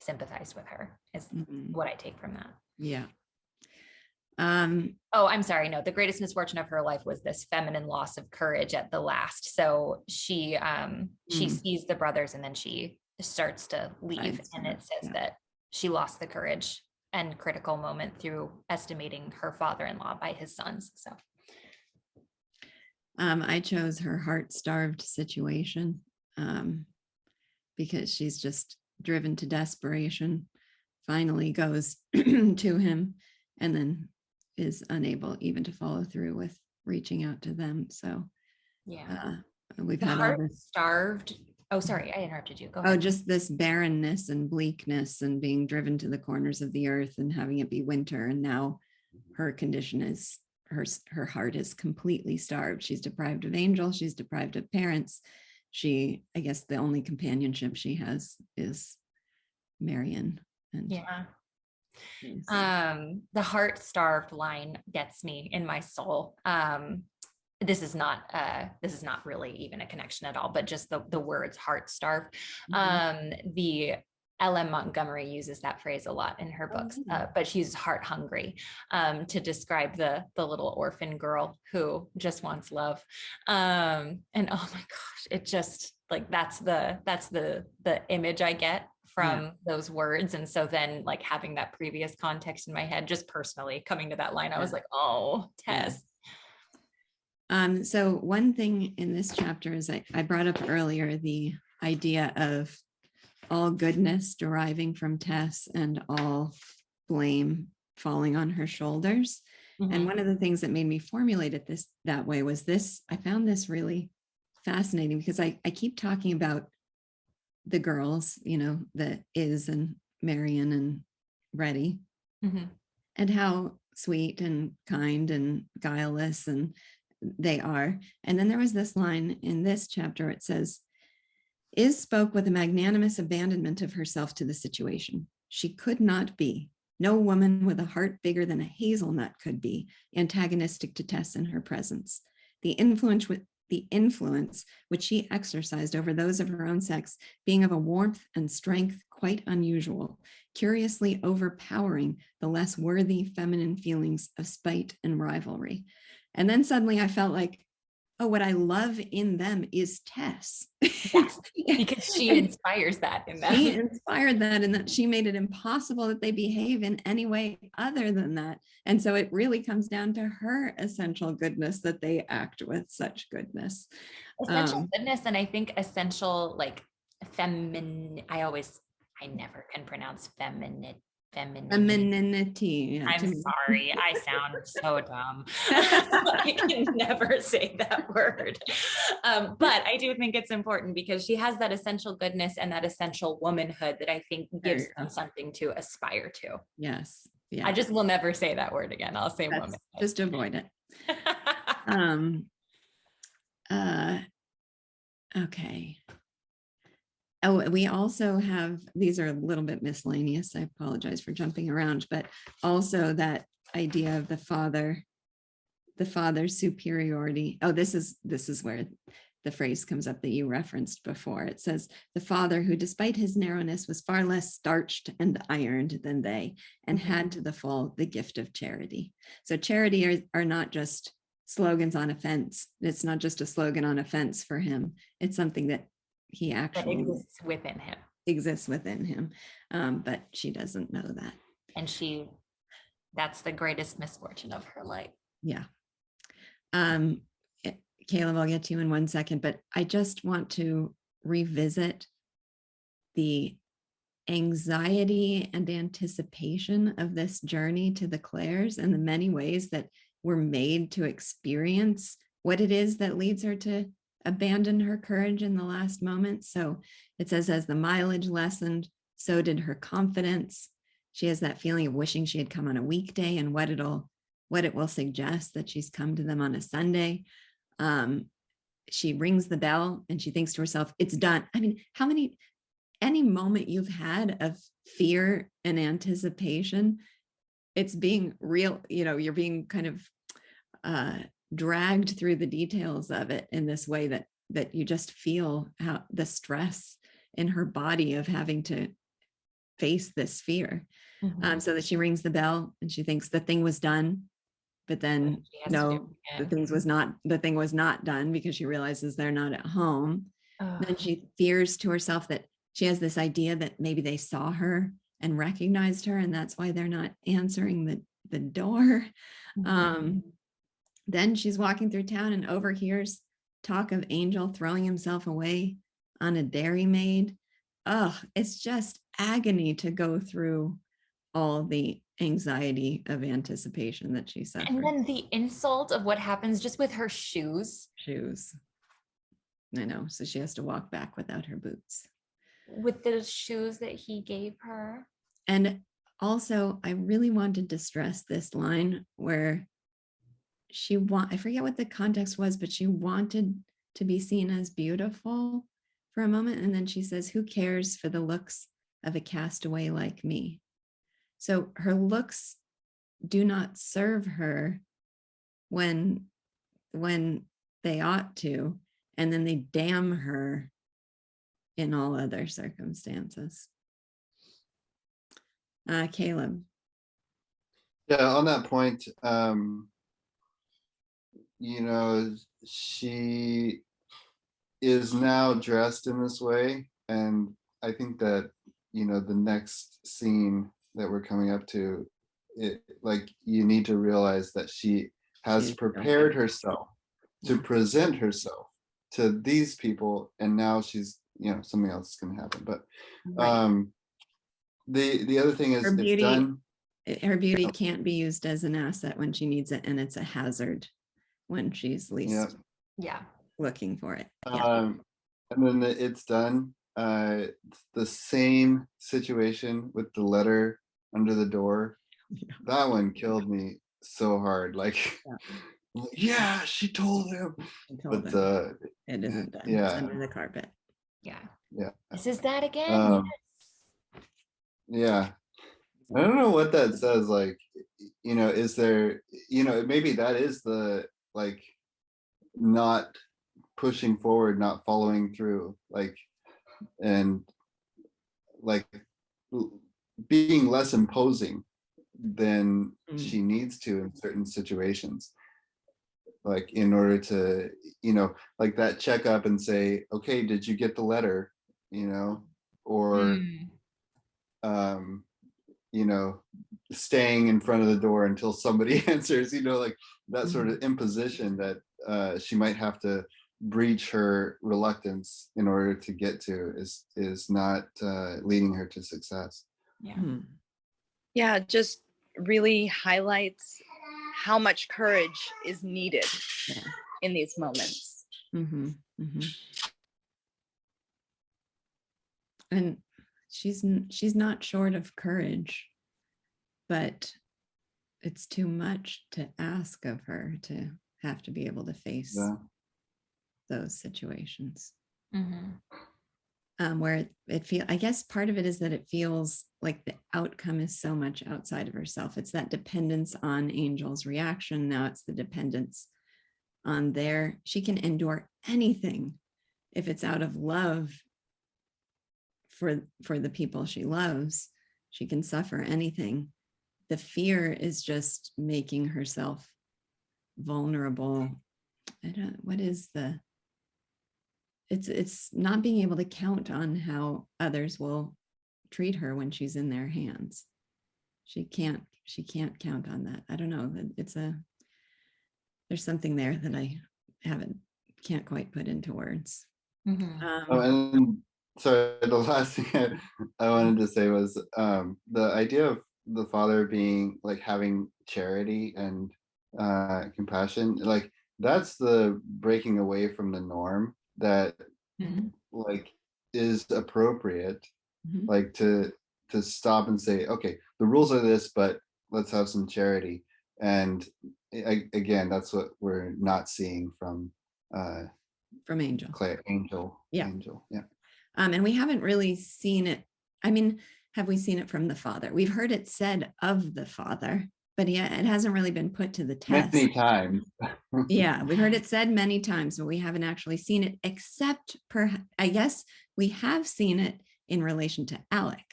sympathized with her is what I take from that. Yeah. Oh, I'm sorry. No, the greatest misfortune of her life was this feminine loss of courage at the last. So she sees the brothers and then she starts to leave. And it says that she lost the courage and critical moment through estimating her father-in-law by his sons. So I chose her heart-starved situation because she's just driven to desperation, finally goes to him, and then is unable even to follow through with reaching out to them. So yeah, we've the had all this starved. Oh, sorry, I interrupted you. Go ahead. Oh, just this barrenness and bleakness and being driven to the corners of the earth and having it be winter. And now her condition is her heart is completely starved. She's deprived of angel. She's deprived of parents. I guess the only companionship she has is Marion. And the heart starved line gets me in my soul. This is not really even a connection at all, but just the words heart starved. The L.M. Montgomery uses that phrase a lot in her books, but she's heart hungry to describe the little orphan girl who just wants love. And oh my gosh, it just like that's the image I get from those words. And so then like having that previous context in my head, just personally coming to that line, I was like, oh, Tess. So one thing in this chapter is I brought up earlier the idea of all goodness deriving from Tess and all blame falling on her shoulders. And one of the things that made me formulate it that way was this. I found this really fascinating because I keep talking about the girls, the Iz and Marion and Reddy, and how sweet and kind and guileless and they are. And then there was this line in this chapter. It says, Iz spoke with a magnanimous abandonment of herself to the situation. She could not be, no woman with a heart bigger than a hazelnut could be, antagonistic to Tess in her presence. The influence which she exercised over those of her own sex being of a warmth and strength quite unusual, curiously overpowering the less worthy feminine feelings of spite and rivalry. And then suddenly I felt like, oh, what I love in them is Tess. Yes, because she inspires that in them. She inspired that, and that she made it impossible that they behave in any way other than that. And so it really comes down to her essential goodness that they act with such goodness. Essential goodness, and I think essential like feminine. I never can pronounce femininity. I'm sorry, I sound so dumb. I can never say that word. But I do think it's important because she has that essential goodness and that essential womanhood that I think gives them something to aspire to. Yes. Yeah. I just will never say that word again. I'll say woman. Just avoid it. Okay. Oh, we also have, these are a little bit miscellaneous. I apologize for jumping around, but also that idea of the father's superiority. Oh, this is where the phrase comes up that you referenced before. It says, the father who, despite his narrowness, was far less starched and ironed than they, and had to the full the gift of charity. So charity are not just slogans on a fence. It's not just a slogan on a fence for him. It's something that he actually exists within him. But she doesn't know that. And that's the greatest misfortune of her life. Yeah. Caleb, I'll get to you in 1 second, but I just want to revisit the anxiety and anticipation of this journey to the Clares and the many ways that we're made to experience what it is that leads her to abandon her courage in the last moment. So it says, as the mileage lessened, so did her confidence. She has that feeling of wishing she had come on a weekday and what it will suggest that she's come to them on a Sunday. She rings the bell and she thinks to herself, it's done. I mean, any moment you've had of fear and anticipation, it's being real, you're being kind of dragged through the details of it in this way that you just feel how the stress in her body of having to face this fear. So that she rings the bell and she thinks the thing was done, but then no, the thing was not done because she realizes they're not at home. Then she fears to herself that she has this idea that maybe they saw her and recognized her, and that's why they're not answering the door. Then she's walking through town and overhears talk of Angel throwing himself away on a dairymaid. Oh, it's just agony to go through all the anxiety of anticipation that she suffered. And then the insult of what happens just with her shoes. I know. So she has to walk back without her boots. With the shoes that he gave her. And also, I really wanted to stress this line where I forget what the context was, but she wanted to be seen as beautiful for a moment. And then she says, who cares for the looks of a castaway like me? So her looks do not serve her when they ought to, and then they damn her in all other circumstances. Caleb. Yeah, on that point, she is now dressed in this way, and I think that the next scene that we're coming up to, you need to realize that she has prepared herself to present herself to these people, and now she's something else is going to happen. But the other thing is her beauty, it's done. Her beauty can't be used as an asset when she needs it, and it's a hazard when she's least looking for it. And then it's done. The same situation with the letter under the door. That one killed me so hard. She told him. It isn't done. It's under the carpet. This is that again. I don't know what that says. Is there, maybe that is the not pushing forward, not following through, and being less imposing than she needs to in certain situations, in order to that checkup and say, okay, did you get the letter, or staying in front of the door until somebody answers, that sort of imposition that she might have to breach her reluctance in order to get to is not leading her to success. Just really highlights how much courage is needed in these moments. And she's not short of courage, but it's too much to ask of her to have to be able to face those situations. Where I guess part of it is that it feels like the outcome is so much outside of herself. It's that dependence on Angel's reaction. Now it's the dependence on she can endure anything if it's out of love for the people she loves. She can suffer anything. The fear is just making herself vulnerable. It's not being able to count on how others will treat her when she's in their hands. She can't count on that. I don't know. There's something there that I can't quite put into words. And sorry, the last thing I wanted to say was the idea of the father being having charity and compassion, that's the breaking away from the norm that is appropriate, to stop and say, okay, the rules are this, but let's have some charity. And again, that's what we're not seeing from Angel. Angel. And we haven't really seen it. I mean, have we seen it from the father? We've heard it said of the father, but yeah, it hasn't really been put to the test. Many times. Yeah, we've heard it said many times, but we haven't actually seen it, except I guess we have seen it in relation to Alec,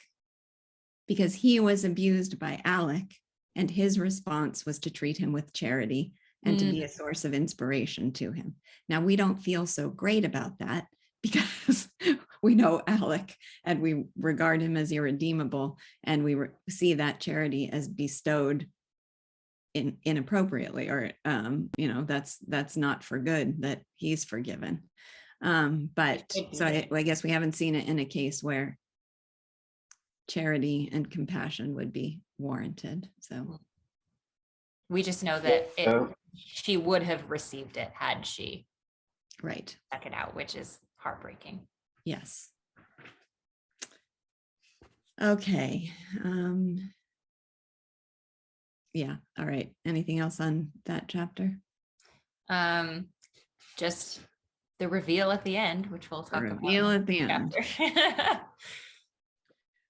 because he was abused by Alec, and his response was to treat him with charity and to be a source of inspiration to him. Now, we don't feel so great about that because we know Alec and we regard him as irredeemable, and we see that charity as bestowed inappropriately, or that's not for good, that he's forgiven. But so I guess we haven't seen it in a case where charity and compassion would be warranted. So we just know that she would have received it had she stuck it out, which is heartbreaking. Yes. Okay. Yeah. All right. Anything else on that chapter? Just the reveal at the end, which we'll talk about. Reveal at the end.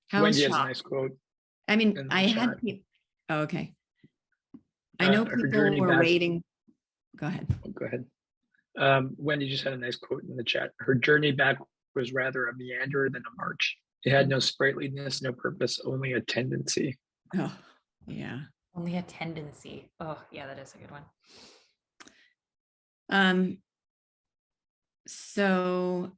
How Wendy has a shocked. nice quote. I mean, in the I had chat. people. Oh, okay. I know Her people journey were back- waiting. Go ahead. Oh, go ahead. Wendy just had a nice quote in the chat. Her journey back was rather a meander than a march. It had no sprightliness, no purpose, only a tendency. Oh, yeah. Only a tendency. Oh, yeah, that is a good one. So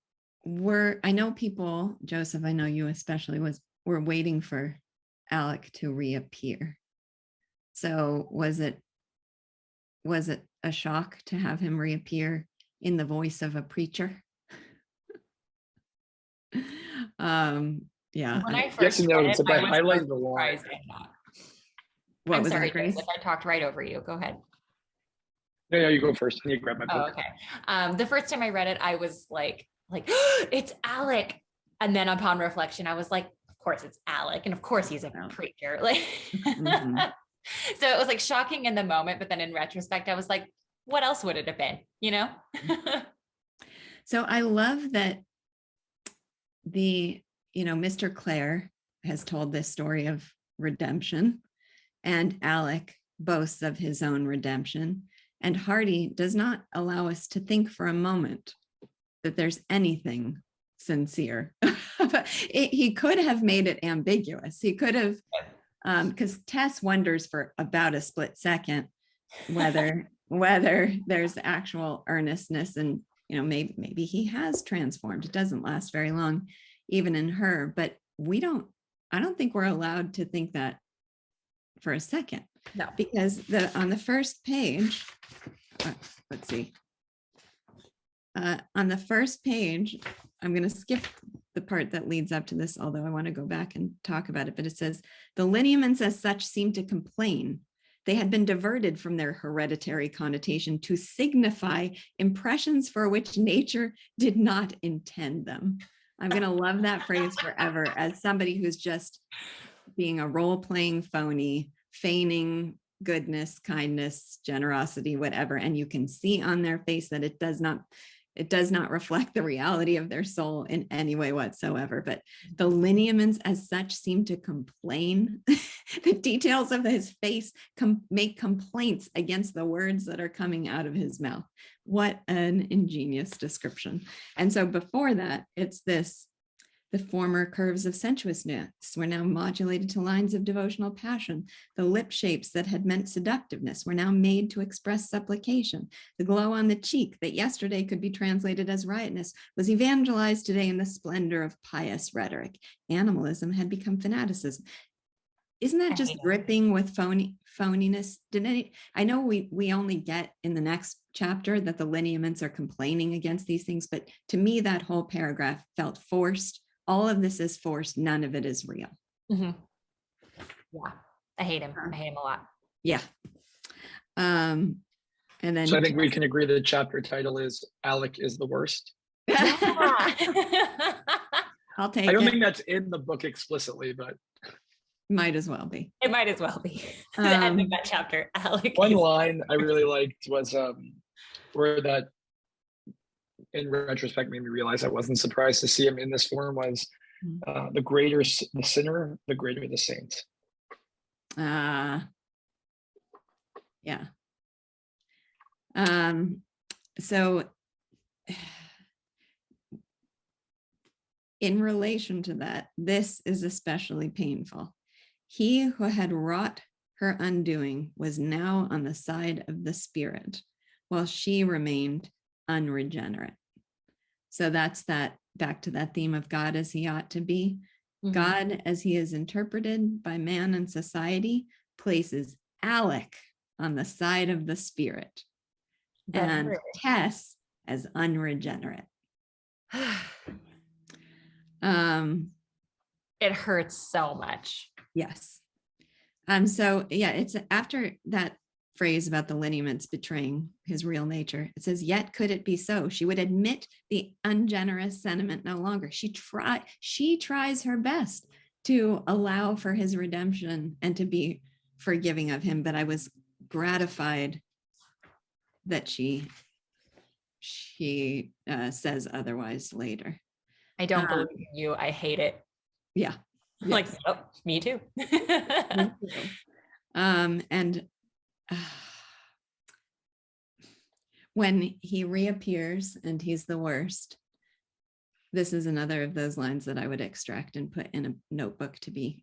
I know people, Joseph, I know you especially, were waiting for Alec to reappear. So was it a shock to have him reappear in the voice of a preacher? Yeah. When I Yes first and read no, it, but I was highlighted so the line. surprised at that. What I'm was sorry, that, Grace? Joseph, I talked right over you. Go ahead. No, you go first. I need to grab my Oh, book. okay. The first time I read it, I was like, it's Alec. And then upon reflection, I was like, of course it's Alec. And of course he's a preacher. Like, so it was like shocking in the moment, but then in retrospect, I was like, what else would it have been? You know? So I love that Mr. Clare has told this story of redemption, and Alec boasts of his own redemption. And Hardy does not allow us to think for a moment that there's anything sincere. He could have made it ambiguous. He could have, because Tess wonders for about a split second whether there's actual earnestness, and maybe he has transformed. It doesn't last very long, even in her, but I don't think we're allowed to think that for a second. No, because on the first page, let's see. On the first page, I'm going to skip the part that leads up to this, although I want to go back and talk about it. But it says, the lineaments as such seem to complain. They had been diverted from their hereditary connotation to signify impressions for which nature did not intend them. I'm going to love that phrase forever, as somebody who's just being a role-playing phony, feigning goodness, kindness, generosity, whatever. And you can see on their face that it does not reflect the reality of their soul in any way whatsoever. But the lineaments as such seem to complain. The details of his face make complaints against the words that are coming out of his mouth. What an ingenious description. And so before that, it's this: the former curves of sensuousness were now modulated to lines of devotional passion. The lip shapes that had meant seductiveness were now made to express supplication. The glow on the cheek that yesterday could be translated as riotous was evangelized today in the splendor of pious rhetoric. Animalism had become fanaticism. Isn't that just dripping with phoniness? I know we only get in the next chapter that the lineaments are complaining against these things, but to me, that whole paragraph felt forced. All of this is forced. None of it is real. Mm-hmm. Yeah, I hate him. I hate him a lot. Yeah. And then, So I think we can agree that the chapter title is Alec is the Worst. I'll take it. I don't think that's in the book explicitly, but might as well be. It might as well be. The end of that chapter. Alec. One line I really liked was where that, in retrospect, made me realize I wasn't surprised to see him in this form, was the greater the sinner, the greater the saint. Yeah. So in relation to that, this is especially painful. He who had wrought her undoing was now on the side of the spirit, while she remained unregenerate. So that's that, back to that theme of God as he ought to be. God, as he is interpreted by man and society, places Alec on the side of the spirit and Tess as unregenerate. It hurts so much. Yes. So yeah, it's after that phrase about the lineaments betraying his real nature. It says, yet could it be so? She would admit the ungenerous sentiment no longer. She tries her best to allow for his redemption and to be forgiving of him. But I was gratified that she says otherwise later. I don't believe in you. I hate it. Yeah. Like, oh, me too. And when he reappears and he's the worst, this is another of those lines that I would extract and put in a notebook to be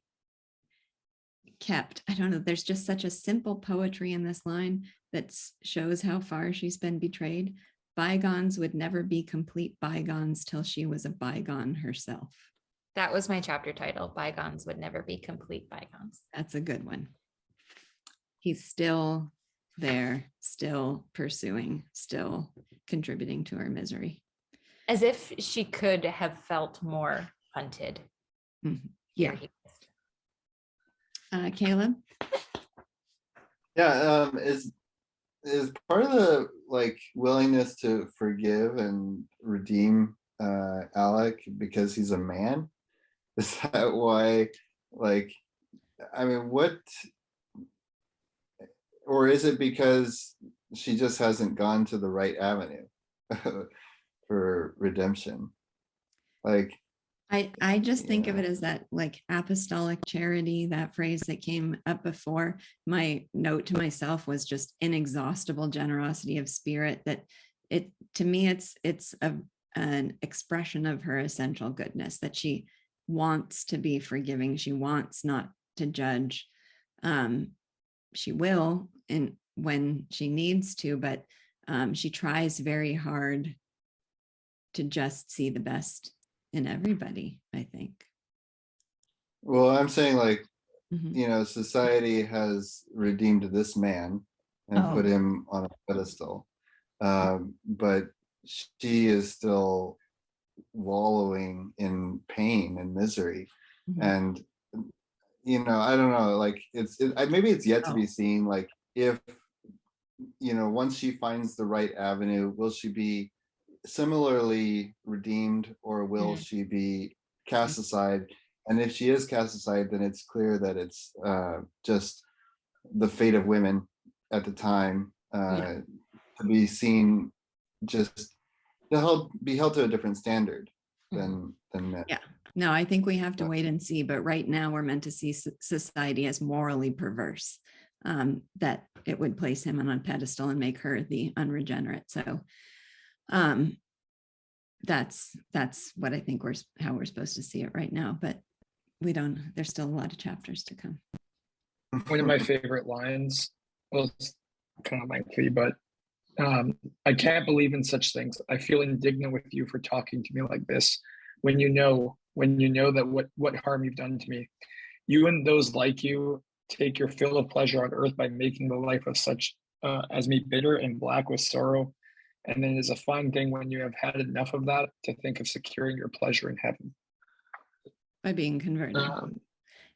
kept. I don't know, there's just such a simple poetry in this line that shows how far she's been betrayed. Bygones would never be complete bygones till she was a bygone herself. That was my chapter title. Bygones would never be complete bygones. That's a good one. He's still there, still pursuing, still contributing to our misery. As if she could have felt more hunted. Mm-hmm. Yeah. Caleb? Yeah, is part of the like willingness to forgive and redeem Alec because he's a man? Is that why, like, I mean, what, or is it because she just hasn't gone to the right avenue for redemption? Like, I just think of it as that like apostolic charity, that phrase that came up before. My note to myself was just inexhaustible generosity of spirit, that it, to me, it's an expression of her essential goodness, that she wants to be forgiving. She wants not to judge. She will when she needs to, but she tries very hard to just see the best in everybody, I think. well, I'm saying, like, you know, society has redeemed this man and put him on a pedestal, but she is still wallowing in pain and misery. And, you know, I don't know, like, maybe it's yet to be seen, like, if, you know, once she finds the right avenue, will she be similarly redeemed, or will she be cast aside? And if she is cast aside, then it's clear that it's just the fate of women at the time, to be seen, just to be held to a different standard than men. Yeah, no, I think we have to wait and see, but right now we're meant to see society as morally perverse, that it would place him on a pedestal and make her the unregenerate. So that's what I think how we're supposed to see it right now, but there's still a lot of chapters to come. One of my favorite lines, well, it's kind of lengthy, but I can't believe in such things. I feel indignant with you for talking to me like this, when you know that what harm you've done to me. You and those like you take your fill of pleasure on earth by making the life of such as me bitter and black with sorrow. And then it's a fine thing when you have had enough of that to think of securing your pleasure in heaven. By being converted. And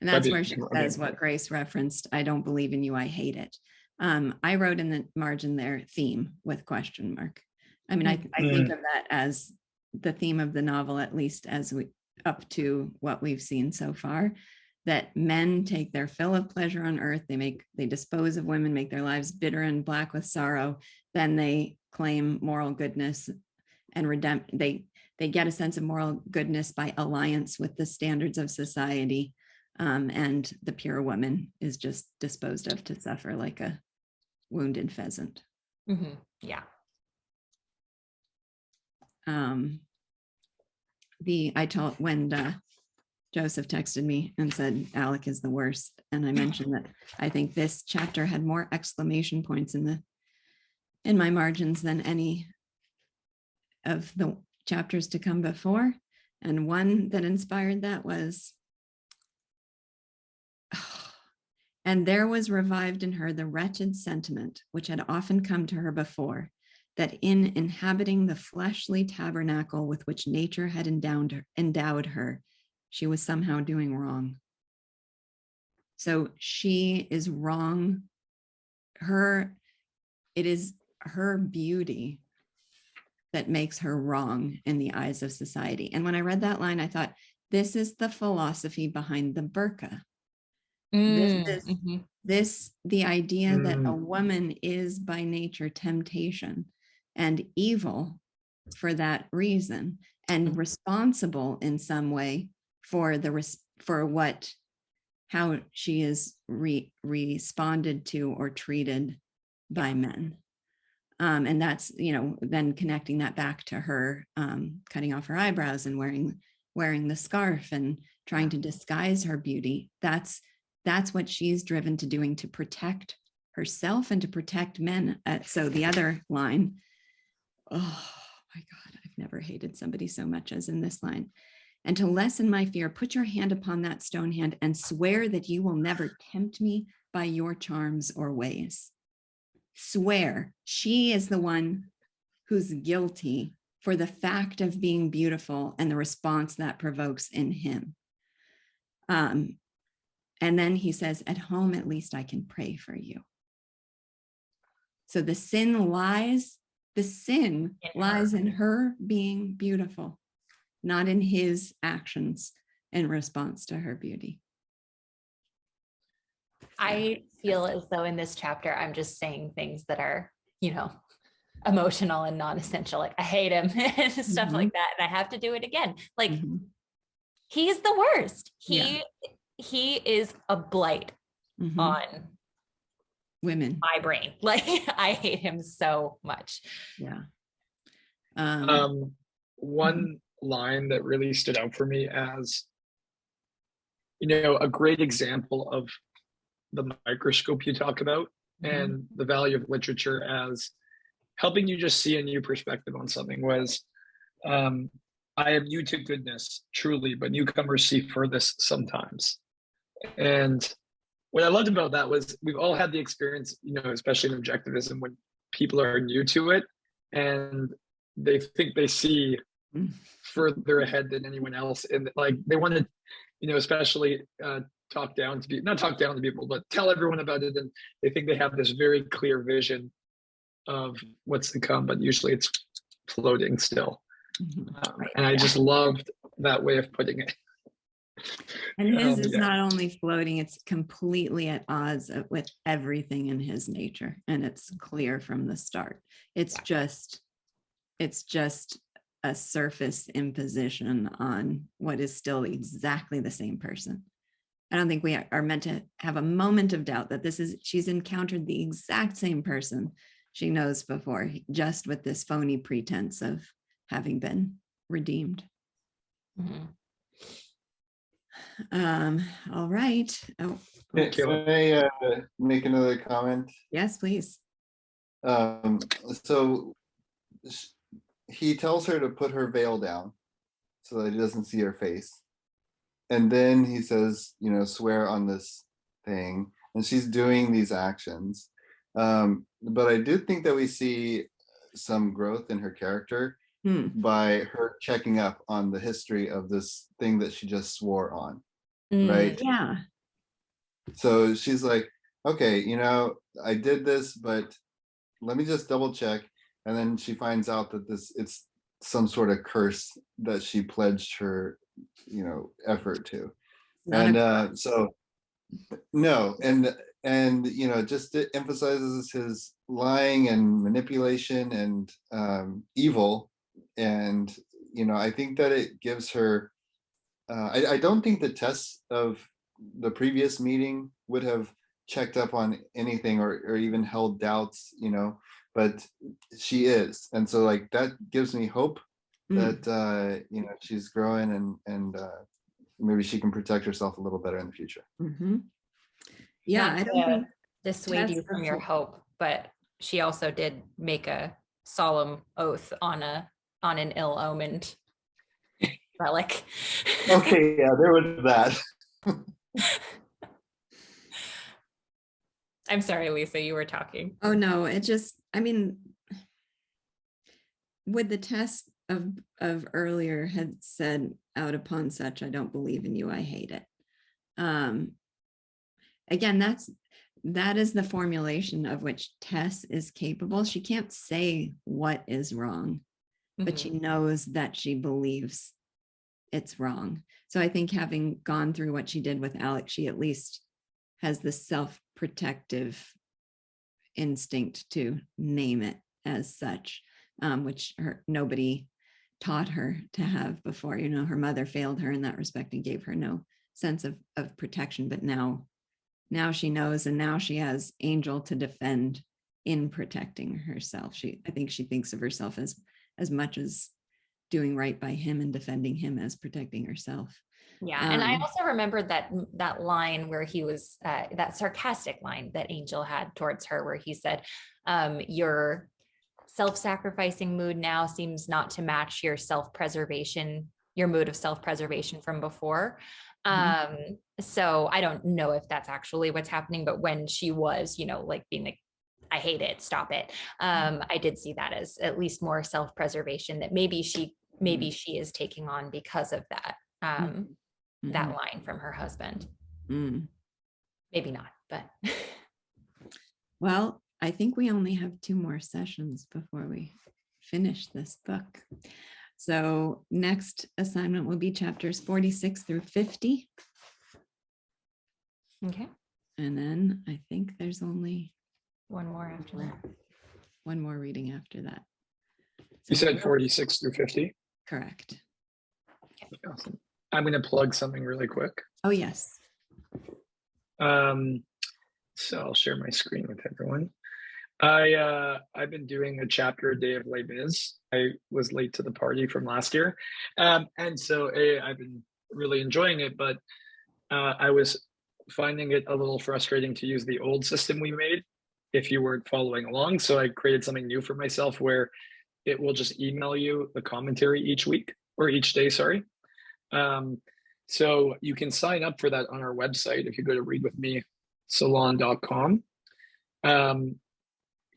that's where she says what Grace referenced, I don't believe in you, I hate it. I wrote in the margin there, theme with question mark. I mean, I think of that as the theme of the novel, at least as we up to what we've seen so far, that men take their fill of pleasure on earth, they dispose of women, make their lives bitter and black with sorrow, then they claim moral goodness and redemption. They get a sense of moral goodness by alliance with the standards of society, and the pure woman is just disposed of to suffer like a wounded pheasant. Yeah. I told when Joseph texted me and said Alec is the worst, and I mentioned that I think this chapter had more exclamation points in my margins than any of the chapters to come before. And one that inspired that was, and there was revived in her the wretched sentiment which had often come to her before, that in inhabiting the fleshly tabernacle with which nature had endowed her, she was somehow doing wrong. So she is wrong. It is her beauty that makes her wrong in the eyes of society. And when I read that line, I thought, this is the philosophy behind the burqa. The idea that a woman is by nature temptation and evil for that reason, and responsible in some way for how she is responded to or treated by men. And that's, then connecting that back to her cutting off her eyebrows and wearing the scarf and trying to disguise her beauty. That's what she's driven to doing, to protect herself and to protect men. So the other line, oh my God, I've never hated somebody so much as in this line. And to lessen my fear, put your hand upon that stone hand and swear that you will never tempt me by your charms or ways. Swear. She is the one who's guilty for the fact of being beautiful and the response that provokes in him. And then he says, at home, at least I can pray for you. So the sin lies in her being beautiful, not in his actions in response to her beauty. I feel as though in this chapter, I'm just saying things that are, emotional and non-essential. Like, I hate him and stuff like that. And I have to do it again. Like, he's the worst. He is a blight on women. My brain. Like, I hate him so much. Yeah. One line that really stood out for me as, a great example of the microscope you talk about and the value of literature as helping you just see a new perspective on something was, I am new to goodness, truly, but newcomers see furthest sometimes. And what I loved about that was we've all had the experience, especially in objectivism, when people are new to it and they think they see further ahead than anyone else. And like they want to, especially not talk down to people, but tell everyone about it. And they think they have this very clear vision of what's to come, but usually it's floating still. And I just loved that way of putting it. And his is not only floating, it's completely at odds with everything in his nature. And it's clear from the start. It's just a surface imposition on what is still exactly the same person. I don't think we are meant to have a moment of doubt that she's encountered the exact same person she knows before, just with this phony pretense of having been redeemed. All right. Oh, can I make another comment? Yes, please. So he tells her to put her veil down so that he doesn't see her face. And then he says, swear on this thing. And she's doing these actions. But I do think that we see some growth in her character by her checking up on the history of this thing that she just swore on. Right? Yeah. So she's like, okay, I did this, but let me just double check. And then she finds out that it's some sort of curse that she pledged her, effort to. And so no, and just it emphasizes his lying and manipulation and evil. And I think that it gives her I don't think the Tess of the previous meeting would have checked up on anything or even held doubts, you know, but she is. And so like that gives me hope that you know, she's growing and maybe she can protect herself a little better in the future. Yeah, Not I don't to think dissuade you Tess from your hope, but she also did make a solemn oath on an ill-omened relic. Okay, yeah, there was that. I'm sorry, Lisa, you were talking. Oh no, it just, I mean, would the Tess of earlier had said, out upon such, I don't believe in you, I hate it. Again, that is the formulation of which Tess is capable. She can't say what is wrong, but she knows that she believes it's wrong. So I think having gone through what she did with Alex, she at least has the self-protective instinct to name it as such, which nobody taught her to have before. You know, her mother failed her in that respect and gave her no sense of protection, but now she knows, and now she has Angel to defend in protecting herself. I think she thinks of herself as much as doing right by him and defending him as protecting herself. Yeah, and I also remembered that line where he was that sarcastic line that Angel had towards her, where he said, "Your self-sacrificing mood now seems not to match your self-preservation, your mood of self-preservation from before." So I don't know if that's actually what's happening, but when she was, you know, like being like, I hate it, stop it. I did see that as at least more self-preservation that maybe she is taking on because of that. That line from her husband. Maybe not, but. Well, I think we only have 2 more sessions before we finish this book. So next assignment will be chapters 46 through 50. Okay. And then I think there's only one more after that. One more reading after that. You said 46 through 50? Correct. Awesome. I'm going to plug something really quick. Oh, yes. So I'll share my screen with everyone. I've been doing a chapter a day of Les Mis. I was late to the party from last year. And so I've been really enjoying it, but I was finding it a little frustrating to use the old system we made if you weren't following along. So I created something new for myself where it will just email you the commentary each week or each day, sorry. So you can sign up for that on our website if you go to readwithmesalon.com.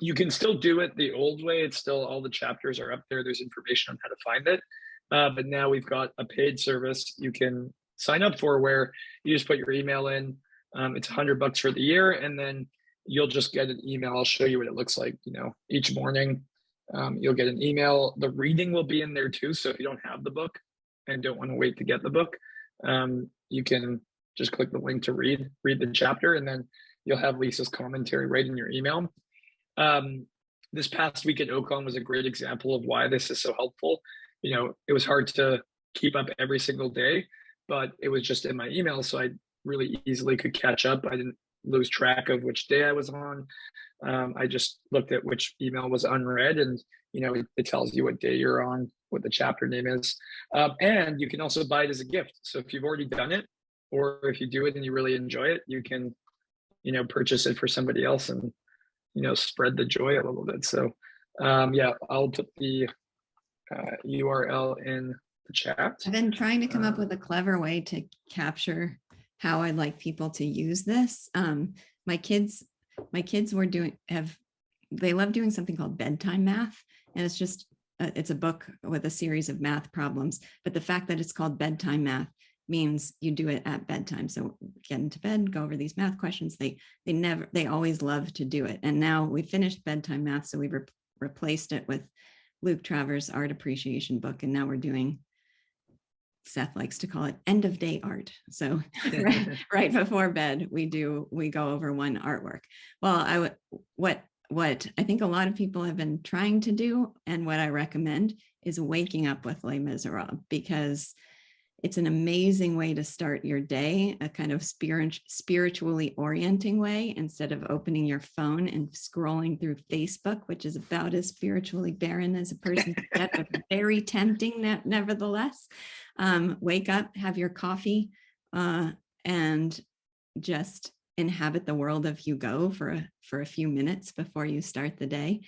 You can still do it the old way. It's still, all the chapters are up there. There's information on how to find it. But now we've got a paid service you can sign up for where you just put your email in. It's $100 for the year, and then you'll just get an email. I'll show you what it looks like. You know, each morning you'll get an email. The reading will be in there too. So if you don't have the book and don't want to wait to get the book, you can just click the link to read the chapter, and then you'll have Lisa's commentary right in your email. This past week at OCON was a great example of why this is so helpful. You know, it was hard to keep up every single day, but it was just in my email, so I really easily could catch up. I didn't lose track of which day I was on. I just looked at which email was unread, and you know, it tells you what day you're on, what the chapter name is, and you can also buy it as a gift. So if you've already done it, or if you do it and you really enjoy it, you can, you know, purchase it for somebody else and, you know, spread the joy a little bit. So yeah, I'll put the URL in the chat. I've been trying to come up with a clever way to capture how I'd like people to use this. My kids they love doing something called bedtime math, and it's just it's a book with a series of math problems, but the fact that it's called bedtime math means you do it at bedtime. So get into bed, go over these math questions. They always love to do it. And now we finished bedtime math, so we replaced it with Luke Travers' art appreciation book, and now we're doing, Seth likes to call it end of day art. So right before bed, we go over one artwork. Well, what I think a lot of people have been trying to do, and what I recommend, is waking up with Les Miserables, because It's an amazing way to start your day, a kind of spiritually orienting way, instead of opening your phone and scrolling through Facebook, which is about as spiritually barren as a person can get, but very tempting nevertheless. Wake up, have your coffee, and just inhabit the world of Hugo for a few minutes before you start the day.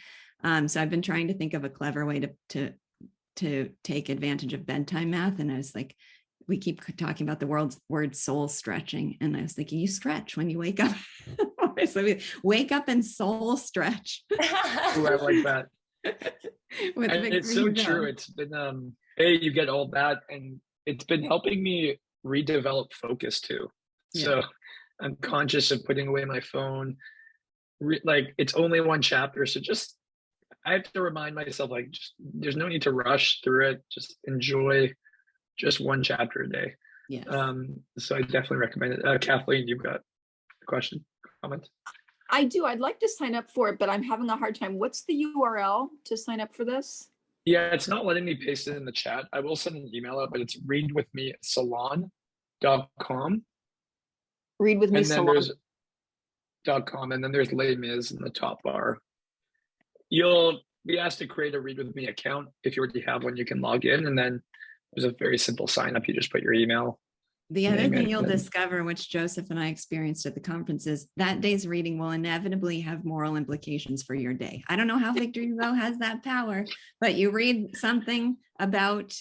So I've been trying to think of a clever way to take advantage of bedtime math. And I was like, we keep talking about the word soul stretching. And I was thinking, you stretch when you wake up. So wake up and soul stretch. Ooh, I like that. And it's so true. It's been, you get all that, and it's been helping me redevelop focus too. Yeah. So I'm conscious of putting away my phone. Like, it's only one chapter. So I have to remind myself, like, there's no need to rush through it. Just enjoy just one chapter a day. Yes. So I definitely recommend it. Kathleen, you've got a question, comment? I do. I'd like to sign up for it, but I'm having a hard time. What's the URL to sign up for this? Yeah, it's not letting me paste it in the chat. I will send an email out, but it's readwithmesalon.com. Readwithmesalon.com. And then there's Les Mis in the top bar. You'll be asked to create a Read With Me account. If you already have one, you can log in, and then there's a very simple sign up. You just put your email. The other thing you'll discover, which Joseph and I experienced at the conference, is that day's reading will inevitably have moral implications for your day. I don't know how Victor Hugo has that power, but you read something about,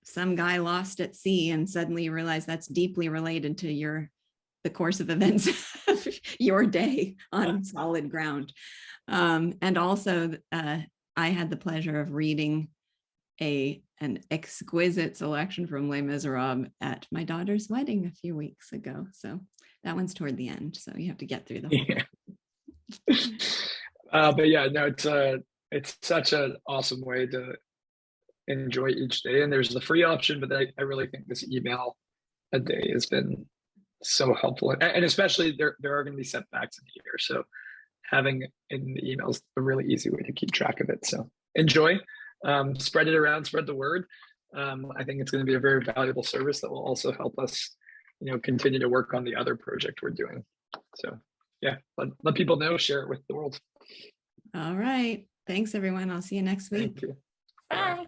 some guy lost at sea, and suddenly you realize that's deeply related to the course of events of your day on solid ground. And also, I had the pleasure of reading an exquisite selection from Les Miserables at my daughter's wedding a few weeks ago. So that one's toward the end. So you have to get through the whole thing. But yeah, no, it's such an awesome way to enjoy each day. And there's the free option, but I really think this email a day has been so helpful. And especially there are going to be setbacks in the year. So having in the emails a really easy way to keep track of it. So enjoy. Spread it around, spread the word. I think it's going to be a very valuable service that will also help us, continue to work on the other project we're doing. So yeah, let people know, share it with the world. All right. Thanks, everyone. I'll see you next week. Thank you. Bye.